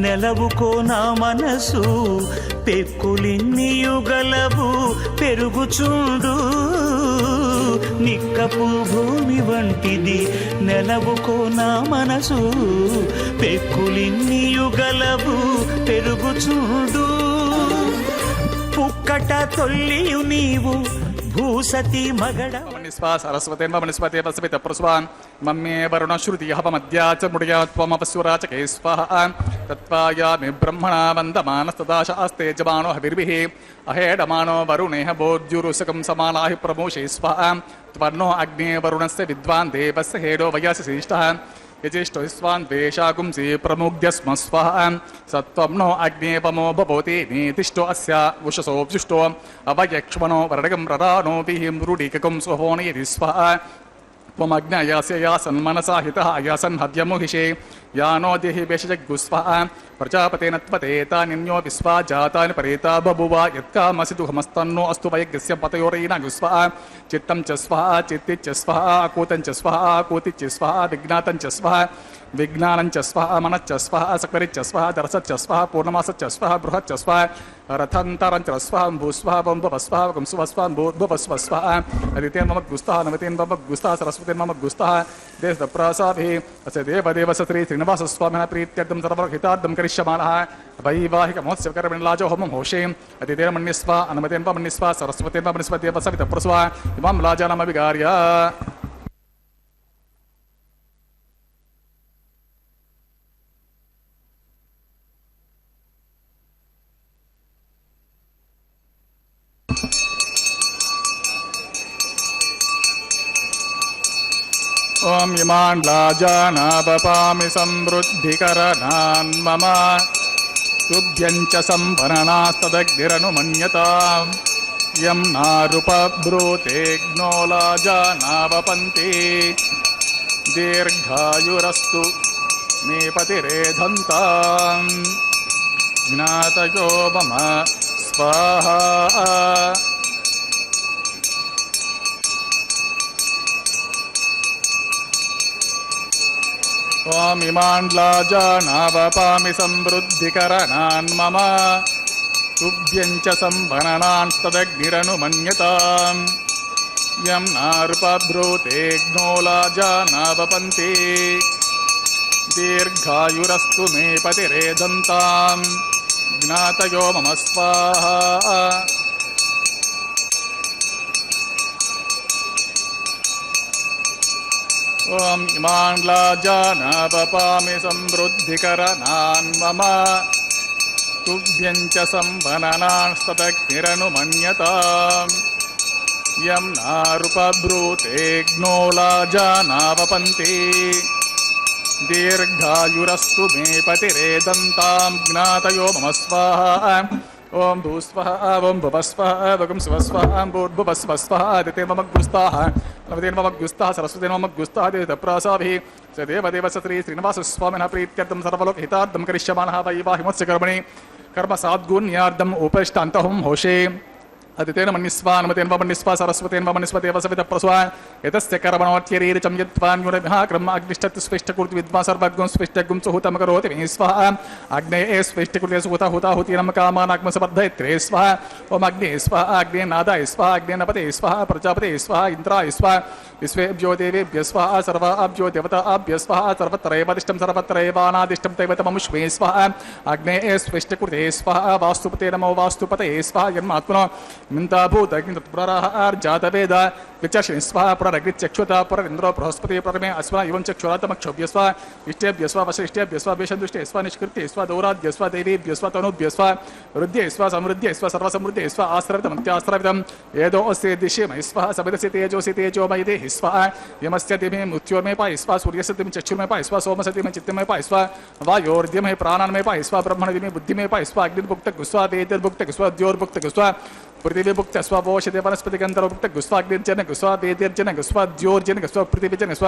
నెలవుకో నా మనసు పెక్కులిన్ని యుగలవు పెరుగుచుండు నిక్కపు భూమి వంటిది నెలవుకో నా మనసు పెక్కులిన్ని యుగలవు పెరుగుచుండు పుక్కట తొల్లియు నీవు భూసతి మగడ సరస్వతే మనిస్పతే వసవిత ప్రస్వాన్ మమ్మే వరుణ శృతి హవమద్యా చ ముడియా త్వమపస్సురాచకే స్వాహ తత్వాయామి బ్రహ్మణా వందమానస్తదాశాస్తే జమానో హవిర్భిః అహేడమానో వరుణేహ బోధ్యురుసకం సమానాహి ప్రమోషే స్వాహ త్వర్ణో అగ్నే వరుణస్య విద్వాన్ దేవస్య హేడో వయసి శ్రేష్టః యజేష్టో స్వాన్ ద్వేషాగుంసి ప్రముగ్ధ్య స్మ స్వాహ సత్వం నో అగ్నేపమో భవతి నీతిష్టో అస్య ఉషసోభ్యుష్టో అవయక్ష్మణో వరడగం రరానో విహిం రుడికకం స్వహోనయతి స్వాహ त्वमग्नयास्य यासन् मनसा हितः यासन् हव्यमुहिषे यानो देहि वेशजग्गुस्वः प्रजापतेन त्वतेता निन्यो विश्वा जातानि परेता बभुव यत्कामसि दुःखमस्तन्नो अस्तु वयज्ञस्य पतयोरेन गुस्वः चित्तं च स्वः चित्ति च स्वः कूतं च स्वः कूति च स्वः विज्ञातं च स्वः विज्ञानं च स्वः मनश्च स्वः सकरिच्च स्वः दरसच्च स्वः पूर्णमासच्च स्वः बृहच्च स्वः रथन्तरं च स्वः भूस्वः बम्बवस्वः कंसुवस्वः भूर्भुवस्वः अदितेन मम गुस्तः नवतेन मम गुस्तः सरस्वतेन मम गुस्तः देशप्रसाभिः अस्य देवदेवस्य श्री श्रीनिवासस्वामिनः प्रीत्यर्थं सर्वहितार्थं करिष्यमाणः वैवाहिकमहोत्सवकर्मणिलाजो होमं होषे अदितेन मन्यस्व अनुमतेन मन्यस्व सरस्वतेन मन्यस्व देवसवितः प्रसवा इमां लाजानमभिगार्य ఓం ఇమాన్ లాజానావపామి సమృద్ధికరణాన్ మమ తుభ్యం చ సంవరణాస్తదగ్నిరనుమన్యతాం యం నారుపబ్రూతేగ్నో లాజానావపంతి దీర్ఘాయురస్తు మే పతిరేధంతాం జ్ఞాతయో మమ స్వాహా. ఓం ఇమాన్ లాజానావపామి సమృద్ధికరణాన్ మమ తుభ్యం చ సంవరణాస్తదగ్నిరనుమన్యతాం యం నారుపబ్రూతేగ్నో లాజానావపంతి దీర్ఘాయురస్తు మే పతిరేధంతాం జ్ఞాతయో మమ స్వాహా. ఓం ఇమాన్ లాజానావపామి సమృద్ధికరణాన్ మమ తుభ్యం చ సంవరణాస్తదగ్నిరనుమన్యతాం యం నారుపబ్రూతేగ్నో లాజానావపంతి దీర్ఘాయురస్తు మే పతిరేదంతాం జ్ఞాతయో మమ స్వాహా. ఓం భూస్వః ఓం భువస్వః వగం స్వస్వః భూర్భువస్వస్వః ఆదిత్యేర్మమగ్గుస్తాః నవదేర్మమగ్గుస్తాః సరస్వతేర్మమగ్గుస్తాః దేవప్రాసాభిः స దేవదేవ శ్రీ శ్రీనివాసస్వామినः ప్రీత్యర్థం సర్వలోకహితార్థం కరిష్యమాణः వైవాహిమోత్స కర్మణి కర్మ సాద్గుణ్యార్థం ఉపరిష్టాంతహం హోషే అదితేన మన్నిస్వా నమతేన మన్నిస్వా సరస్వతేన మన్నిస్వ దేవ సవిత ప్రసవా యతస్య కర్మణోత్యరీరచం యద్వాన్యురభిః కర్మ అగ్నిష్టత్ స్పష్టకృతి విద్వా సర్వగం స్పష్టగం సుహూతం కరోతి మే స్వాహ అగ్నేయ స్పష్టకృతే సుహూత హూతాహుతీనం కామానాగ్మ సబద్ధయత్రే స్వాహ. ఓం అగ్నే స్వాహ అగ్నే నాదాయ స్వాహ అగ్నే నపతే స్వాహ ప్రజాపతే స్వాహ ఇంద్రాయ స్వాహ విశ్వేభ్యో దేవేభ్య స్వాహ సర్వాభ్యో దేవతాభ్య స్వాహ సర్వత్రైవాదిష్టం సర్వత్రైవానాదిష్టం దైవతమముష్మే స్వాహ అగ్నేయ స్పష్టకృతే స్వాహ వాస్తుపతే నమో వాస్తుపతే స్వాహ జన్మాత్మనో మింతాభూతగ్నితత్పురార్జాతవేద విచర్షణి స్వాహ పురరగ్నిచక్షుత పురరింద్రో బృహస్పతి పురమే అస్వ ఇవం చక్షురాతమక్షోభ్యస్వ ఇష్టేభ్యస్వ వశిష్ఠేభ్యస్వ భీషందుష్టేస్వ నిష్కృత్యేస్వ దౌరాధ్యస్వ దైవేభ్యస్వ తనుభ్యస్వ వృద్ధ్యేస్వ సమృద్ధ్యేస్వ సర్వసమృద్ధ్యేస్వ ఆశ్రవితమంత్యాశ్రవితం ఏదో అస్య దిశ్యమై స్వః సవితసి తేజోసి తేజోమయ దేహి స్వః యమస్య దిమే మృత్యోర్మే పాయిస్వ సూర్యస్య దిమే చక్షుర్మే పాయిస్వ సోమస్య దిమే చిత్తమే పాయిస్వ వాయోర్దిమే ప్రాణాన్మే పాయిస్వ బ్రహ్మణ దిమే బుద్ధిమే పాయిస్వ అగ్నిర్భుక్త గుస్వ వేదిర్భుక్త గుస్వ ద్యోర్భుక్త గుస్వ పృథివీభుక్త స్వ ఓషధి వనస్పతి గంధర్వభుక్త గుస్వ అగ్నిర్జన గుస్వ వేదిర్జన గుస్వ ద్యోర్జన గుస్వ పృథివిజన గుస్వ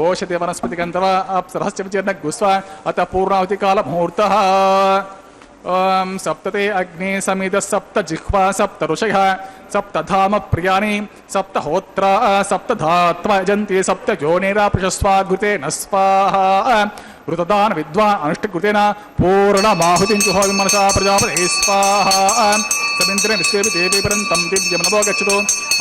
ఓషధి వనస్పతి గంధర్వ అప్సరహస్య విజన గుస్వ అత పూర్ణావతి కాల ముహూర్తః. ఓం సప్తతే అగ్నే సమిద సప్త జిహ్వా సప్త ఋషయః సప్త ధామ ప్రియాణి సప్త హోత్ర సప్త ధాత్వజంతి సప్త యోనిరాపృషస్వాఘృతేన స్వాహా. ఋతదాన విద్వా అనుష్ఠకృతేన పూర్ణమాహుతిం జుహోమి మనసా ప్రజాపతే స్వాహా. సమింద్రే విశ్వేవి దేవీ పరంతం దివ్యమనవో గచ్చతో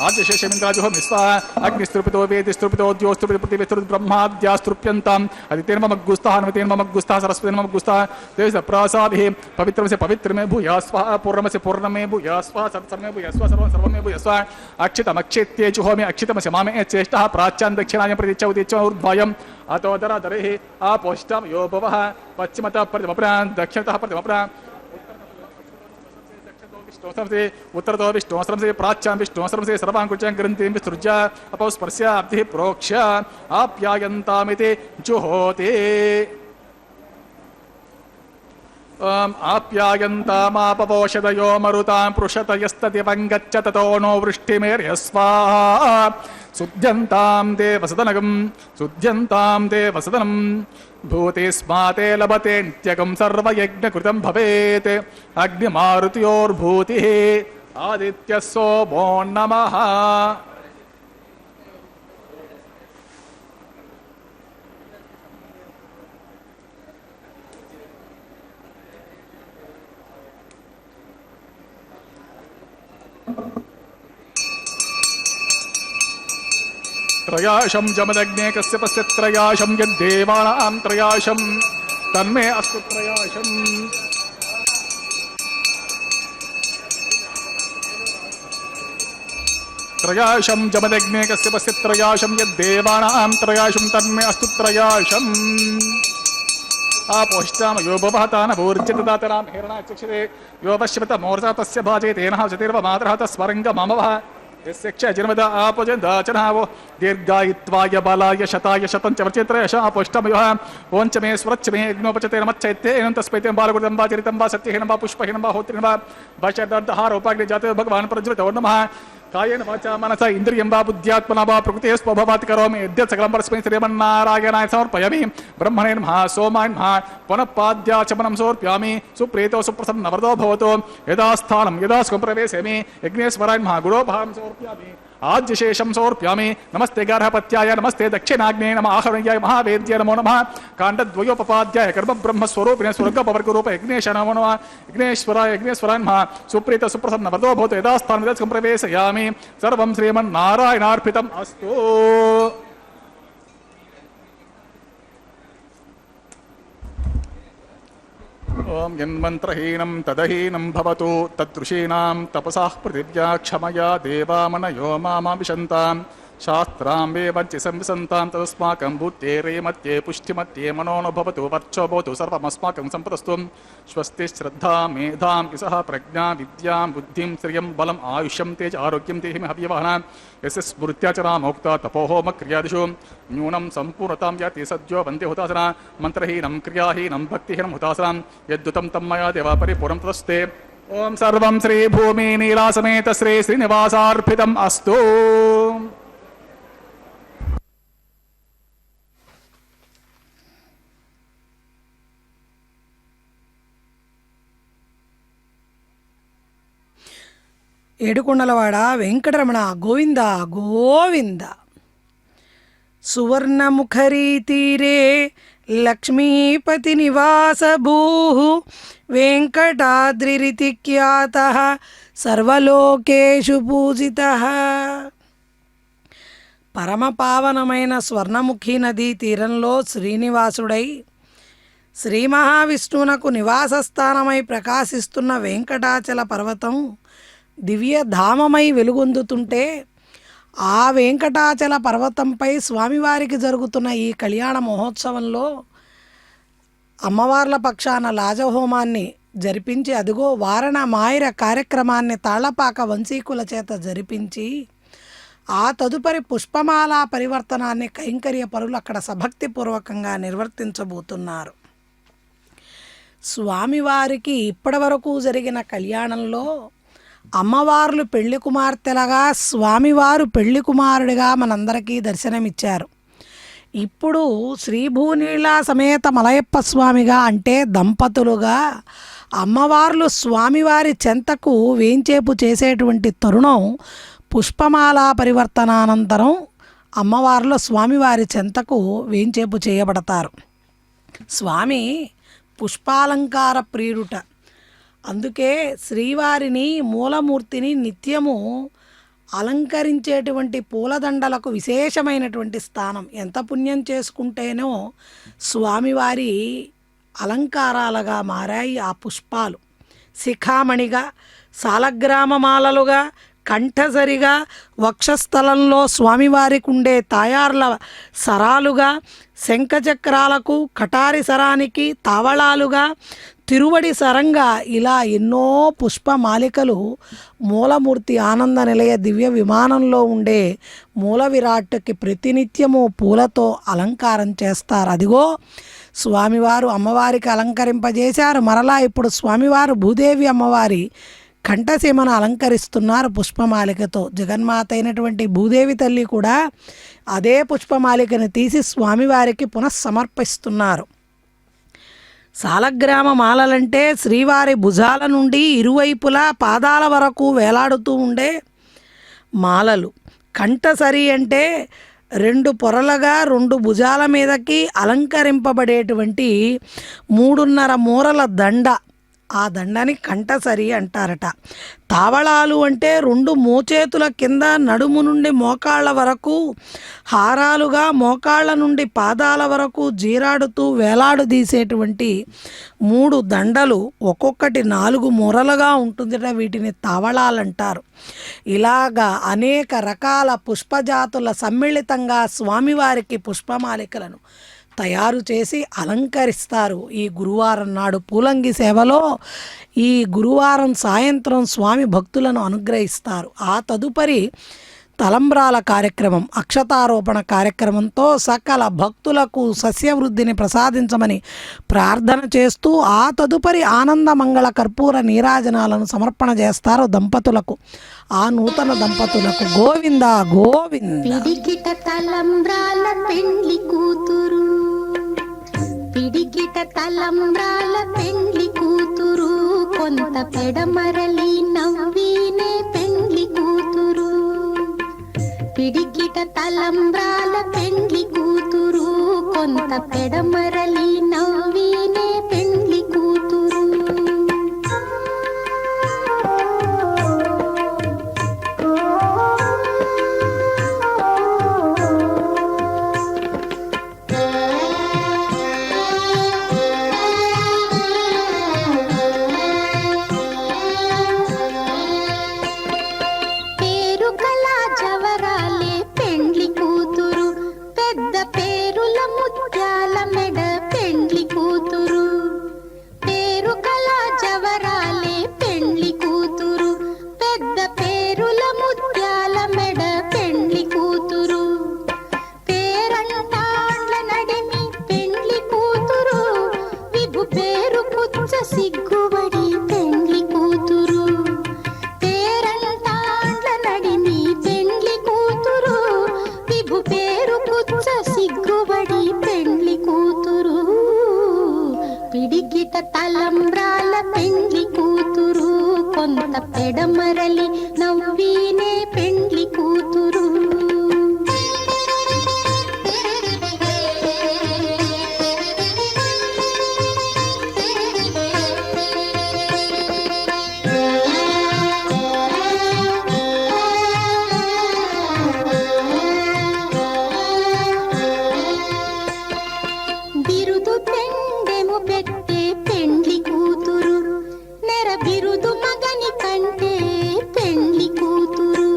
ఆద్యశేషమింద్రాజుహోమి స్వాహా. అగ్నిస్తృపితో వేదిస్తృపితో ద్యోస్తృపితో పృథివిస్తృపితో బ్రహ్మాద్యాస్తృప్యంతాం అదితేన మమగ్గుస్తాః నమతేన మమగ్గుస్తాః సరస్వతేన మమగ్గుస్తాః దేవ ప్రాసాభిః పవిత్రమసి పవిత్రమే భూయా స్వాహా. పూర్ణమసి పూర్ణమే భూయా స్వాహా. సర్వమే భూయా స్వాహా. సర్వం సర్వమే భూయా స్వాహా. అక్షితమక్షిత్యే జుహోమి అక్షితమసి మామే చేష్టః ప్రాచ్యాన్ దక్షిణాయం ప్రతిచ్చ ఉదిచ్చ ఊర్ధ్వాయం అతోదరధరిః ఆపోష్టం యో భవః పశ్చిమతః ప్రతిమపురాన్ దక్షిణతః ప్రతిమపురాన్ उत्तरतो विष्णुश्रमसे प्राच्यां विष्णुश्रमसे सर्वाङ्कुचां ग्रन्थिं विसृज्य अपौस्पर्श्य अब्धिः प्रोक्ष्य आप्यायन्तामिति जुहोति. आप्यायन्तामापवोषधयो मरुतां पृषतयस्तदिवं गच्छ ततो नो वृष्टिमेर्य स्वाहा. शुद्ध्यन्तां देवसदनगं शुद्ध्यन्तां देवसदनं भूतिस्माते लभते नित्यगं सर्वयज्ञकृतं भवेत्. अग्निमारुत्योर्भूतिः आदित्यः सोमो नमः. त्रयाशं जमदग्ने कश्यपस्य त्रयाशं यद्देवानां त्रयाशं तन्मे अस्तु त्रयाशम्. त्रयाशं जमदग्ने कश्यपस्य त्रयाशं यद्देवानां त्रयाशं तन्मे अस्तु त्रयाशम्. आपोष्टाम यो भवतान भूर्जितदातरां हिरणाचक्षते यो पश्यत मोर्चा तस्य भाजे तेन सतिर्व मातरः तस्वरङ्ग ममवः यस्य जन्मद आपोजदाचनावो दीर्घायित्वाय बालाय शताय शतं च वर्चेत्र यशापोष्टमयोः ओं च मे स्वरच्च मे यज्ञोपचते नमच्चैत्ये एनं तस्पैते बालगुरुतं वा चरितं वा सत्यहीनं वा पुष्पहीनं वा होत्रिनं वा भाष्यदर्दहारोपाग्नि जाते भगवान् प्रज्वलितो नमः कायेन वाचा मनसा इन्द्रियं वा बुद्ध्यात्मना वा प्रकृते स्वभावात् करोमि यद्यत् सकलं परस्मै श्रीमन्नारायणाय समर्पयामि ब्रह्मणे नमः सोमाय नमः पुनः पाद्याचमनं समर्पयामि सुप्रीतो सुप्रसन्नवरदो भवतु यदा स्थानं यदा स्वं प्रवेशयामि यज्ञेश्वराय नमः गुरोभां समर्पयामि आद्यशेषं समर्पयामि नमस्ते गार्हपत्याय नमस्ते दक्षिणाग्ने नमः आहरणीयाय महावेद्याय नमो नमः काण्डद्वयोपपाद्याय कर्मब्रह्मस्वरूपिणे स्वर्गपवर्गरूप यज्ञेश नमो नमः यज्ञेश्वराय नमः सुप्रीत सुप्रसन्नवरदो भवतु यदा स्थानं यदा स्वं प्रवेशयामि सर्वं श्रीमन्नारायणार्पितम् अस्तु। ओम यन्मन्त्रहीनं तदहीनं भवतु तदृशीनां तपसाः पृथिव्या क्षमया देवामनयो मामाविशन्तां शास्त्रां वेवञ्चि संविसन्तां तदस्माकं बुद्धेरे मध्ये पुष्टिमध्ये मनो न भवतु वर्चो भवतु सर्वमस्माकं सम्पदस्तु स्वस्ति श्रद्धा मेधां यशः प्रज्ञा विद्यां बुद्धिं श्रियं बलम् आयुष्यं तेज आरोग्यं देहि मे हव्यवहनां यस्य स्मृत्याचरामोक्ता तपोहोमक्रियादिषु न्यूनं सम्पूर्णतां याति सद्यो वन्दे हुतासना मन्त्रहीनं क्रियाहीनं भक्तिहीनं हुतासनां यद्दुतं तं मया देवा परिपूर्णं तदस्ते। ओं सर्वं श्रीभूमि नीलासमेत श्री श्रीनिवासार्पितम् अस्तु। ఏడుకొండలవాడ వెంకటరమణ గోవింద గోవింద. సువర్ణముఖరీ తీరే లక్ష్మీపతి నివాస భూ వెంకటాద్రిరితి ఖ్యాతః సర్వలోకేషు పూజితః. పరమపావనమైన స్వర్ణముఖి నదీ తీరంలో శ్రీనివాసుడై శ్రీ మహావిష్ణువునకు నివాసస్థానమై ప్రకాశిస్తున్న వెంకటాచల పర్వతం దివ్యధామమై వెలుగొందుతుంటే ఆ వెంకటాచల పర్వతంపై స్వామివారికి జరుగుతున్న ఈ కళ్యాణ మహోత్సవంలో అమ్మవార్ల పక్షాన లాజహోమాన్ని జరిపించి అదిగో వారణ మాయిర కార్యక్రమాన్ని తాళ్లపాక వంశీకుల చేత జరిపించి ఆ తదుపరి పుష్పమాల పరివర్తనాన్ని కైంకర్య పరులు అక్కడ సభక్తిపూర్వకంగా నిర్వర్తించబోతున్నారు. స్వామివారికి ఇప్పటి వరకు జరిగిన కళ్యాణంలో అమ్మవార్లు పెళ్లి కుమార్తెలుగా స్వామివారు పెళ్లి కుమారుడిగా మనందరికీ దర్శనమిచ్చారు. ఇప్పుడు శ్రీభూనీళ సమేత మలయప్ప స్వామిగా అంటే దంపతులుగా అమ్మవార్లు స్వామివారి చెంతకు వేంచేపు చేసేటువంటి తరుణం పుష్పమాల పరివర్తనానంతరం అమ్మవార్లు స్వామివారి చెంతకు వేంచేపు చేయబడతారు. స్వామి పుష్పాలంకార ప్రియుడుట. అందుకే శ్రీవారిని మూలమూర్తిని నిత్యము అలంకరించేటువంటి పూలదండలకు విశేషమైనటువంటి స్థానం. ఎంత పుణ్యం చేసుకుంటేనో స్వామివారి అలంకారాలుగా మారాయి ఆ పుష్పాలు. శిఖామణిగా, సాలగ్రామమాలలుగా, కంఠసరిగా, వక్షస్థలంలో స్వామివారికి ఉండే తాయార్ల సరాలుగా, శంఖచక్రాలకు, కటారి సరానికి తావళాలుగా, తిరువడి సరంగా ఇలా ఎన్నో పుష్పమాలికలు మూలమూర్తి ఆనంద నిలయ దివ్య విమానంలో ఉండే మూల విరాట్కి ప్రతినిత్యము పూలతో అలంకారం చేస్తారు. అదిగో స్వామివారు అమ్మవారికి అలంకరింపజేశారు. మరలా ఇప్పుడు స్వామివారు భూదేవి అమ్మవారి కంఠసీమను అలంకరిస్తున్నారు పుష్పమాలికతో. జగన్మాత అయినటువంటి భూదేవి తల్లి కూడా అదే పుష్పమాలికను తీసి స్వామివారికి పునఃసమర్పిస్తున్నారు. సాలగ్రామ మాలలంటే శ్రీవారి భుజాల నుండి ఇరువైపులా పాదాల వరకు వేలాడుతూ ఉండే మాలలు. కంఠసరి అంటే 2 పొరలుగా 2 భుజాల మీదకి అలంకరింపబడేటువంటి 3.5 మూరల దండ. ఆ దండని కంఠసరి అంటారట. తావళాలు అంటే 2 మోచేతుల కింద నడుము నుండి మోకాళ్ళ వరకు హారాలుగా, మోకాళ్ళ నుండి పాదాల వరకు జీరాడుతూ వేలాడదీసేటువంటి 3 దండలు, ఒక్కొక్కటి 4 మూరలుగా ఉంటుందిట. వీటిని తావళాలు అంటారు. ఇలాగా అనేక రకాల పుష్పజాతుల సమ్మిళితంగా స్వామివారికి పుష్పమాలికలను తయారు చేసి అలంకరిస్తారు. ఈ గురువారం నాడు పూలంగి సేవలో ఈ గురువారం సాయంత్రం స్వామి భక్తులను అనుగ్రహిస్తారు. ఆ తదుపరి తలంబ్రాల కార్యక్రమం, అక్షతారోపణ కార్యక్రమంతో సకల భక్తులకు సస్యవృద్ధిని ప్రసాదించమని ప్రార్థన చేస్తూ ఆ తదుపరి ఆనందమంగళ కర్పూర నీరాజనాలను సమర్పణ చేస్తారు దంపతులకు. ఆ నూతన దంపతులకు గోవింద గోవింద. పిడికిట తలంబ్రాల పెండ్లి కూతురు, పిడికిట తలంబ్రాల పెండ్లి కూతురు, కొంత పెడమరలి నవ్వినే పెండ్లి కూతురు. పిడికిట తలంబ్రాల పెండ్లి కూతురు, కొంత పెడమరలి నవ్వినే పెండ్లి కూతురు. పేరు కళా జవరాలే పెండ్లి కూతురు, పెద్ద పేరుల ముత్యాల మెడ పెండ్లి కూతురు. పేరు కళా జవరాలే పెండ్లి కూతురు, పెద్ద పేరుల ముత్యాల మెడ పెండ్లి కూతురు. పేరంటాండ్ల నడిమి పెండ్లి కూతురు, విభు పేరు పుచ్చ సిగ్గుబడి పెండ్లి కూతురు. పేరంటాండ్ల నడిమి పెండ్లి కూతురు, విభు పేరు పుచ్చ సిగ్గుబడి పెండ్లి కూతురు. పిడికిట తలంబ్రాల పెండ్లి కూతురు, కొంత పెడమరలి నవ్వినే పెండ్లి కూతురు. బిరుదు పెండెము పెట్టే పెండ్లి కూతురు, నెర బిరుదు మగని కంటే పెండ్లి కూతురు.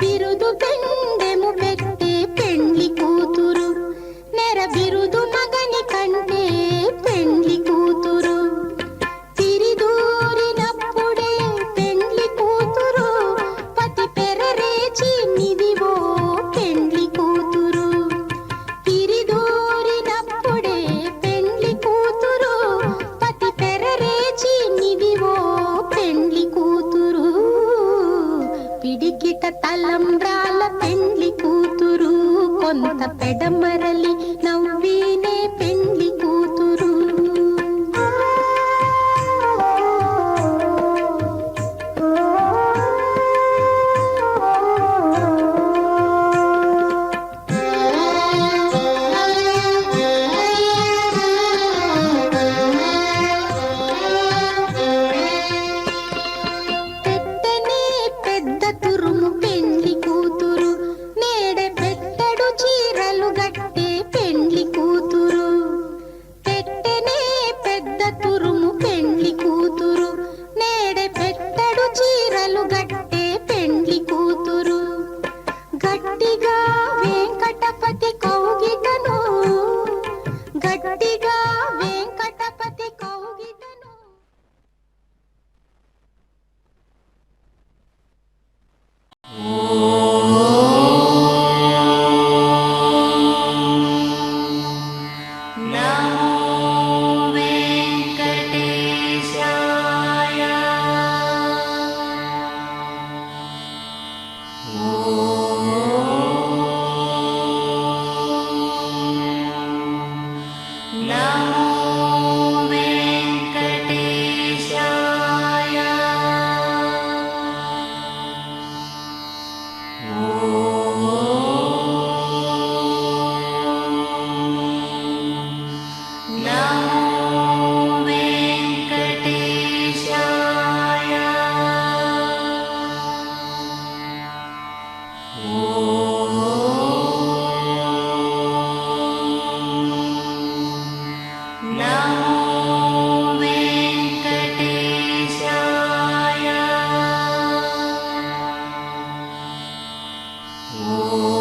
బిరుదు పెండెము పెట్టే పెండ్లి కూతురు, నెర బిరుదు మగని కంటే పెండ్లి కూతురు. తిరిదూరినప్పుడే పెండ్లి కూతురు, పతి పెరరేచి నిదివో పెండ్లి కూతురు. తిరిదూరినప్పుడే పెండ్లి కూతురు, పతి పెరరేచి నిదివో పెండ్లి కూతురు. పిడికిట తలంబ్రాల పెండ్లి కూతురు, కొంత పెడమరలి నవ్వినే పెండ్లి కూతురు. పెట్టనే పెద్ద తురుము పెండ్లి కూతురు, నేడే పెట్టడు చీరలు గట్టే పెండ్లి కూతురు. పెట్టనే పెద్ద తురుము పెండ్లి కూతురు, నేడే పెట్టడు చీరలు గట్టే పెండ్లి కూతురు. గట్టిగా వెంకటపతి కౌగిటను, గట్టిగా వెంకటపతి కౌగిటను. ఓ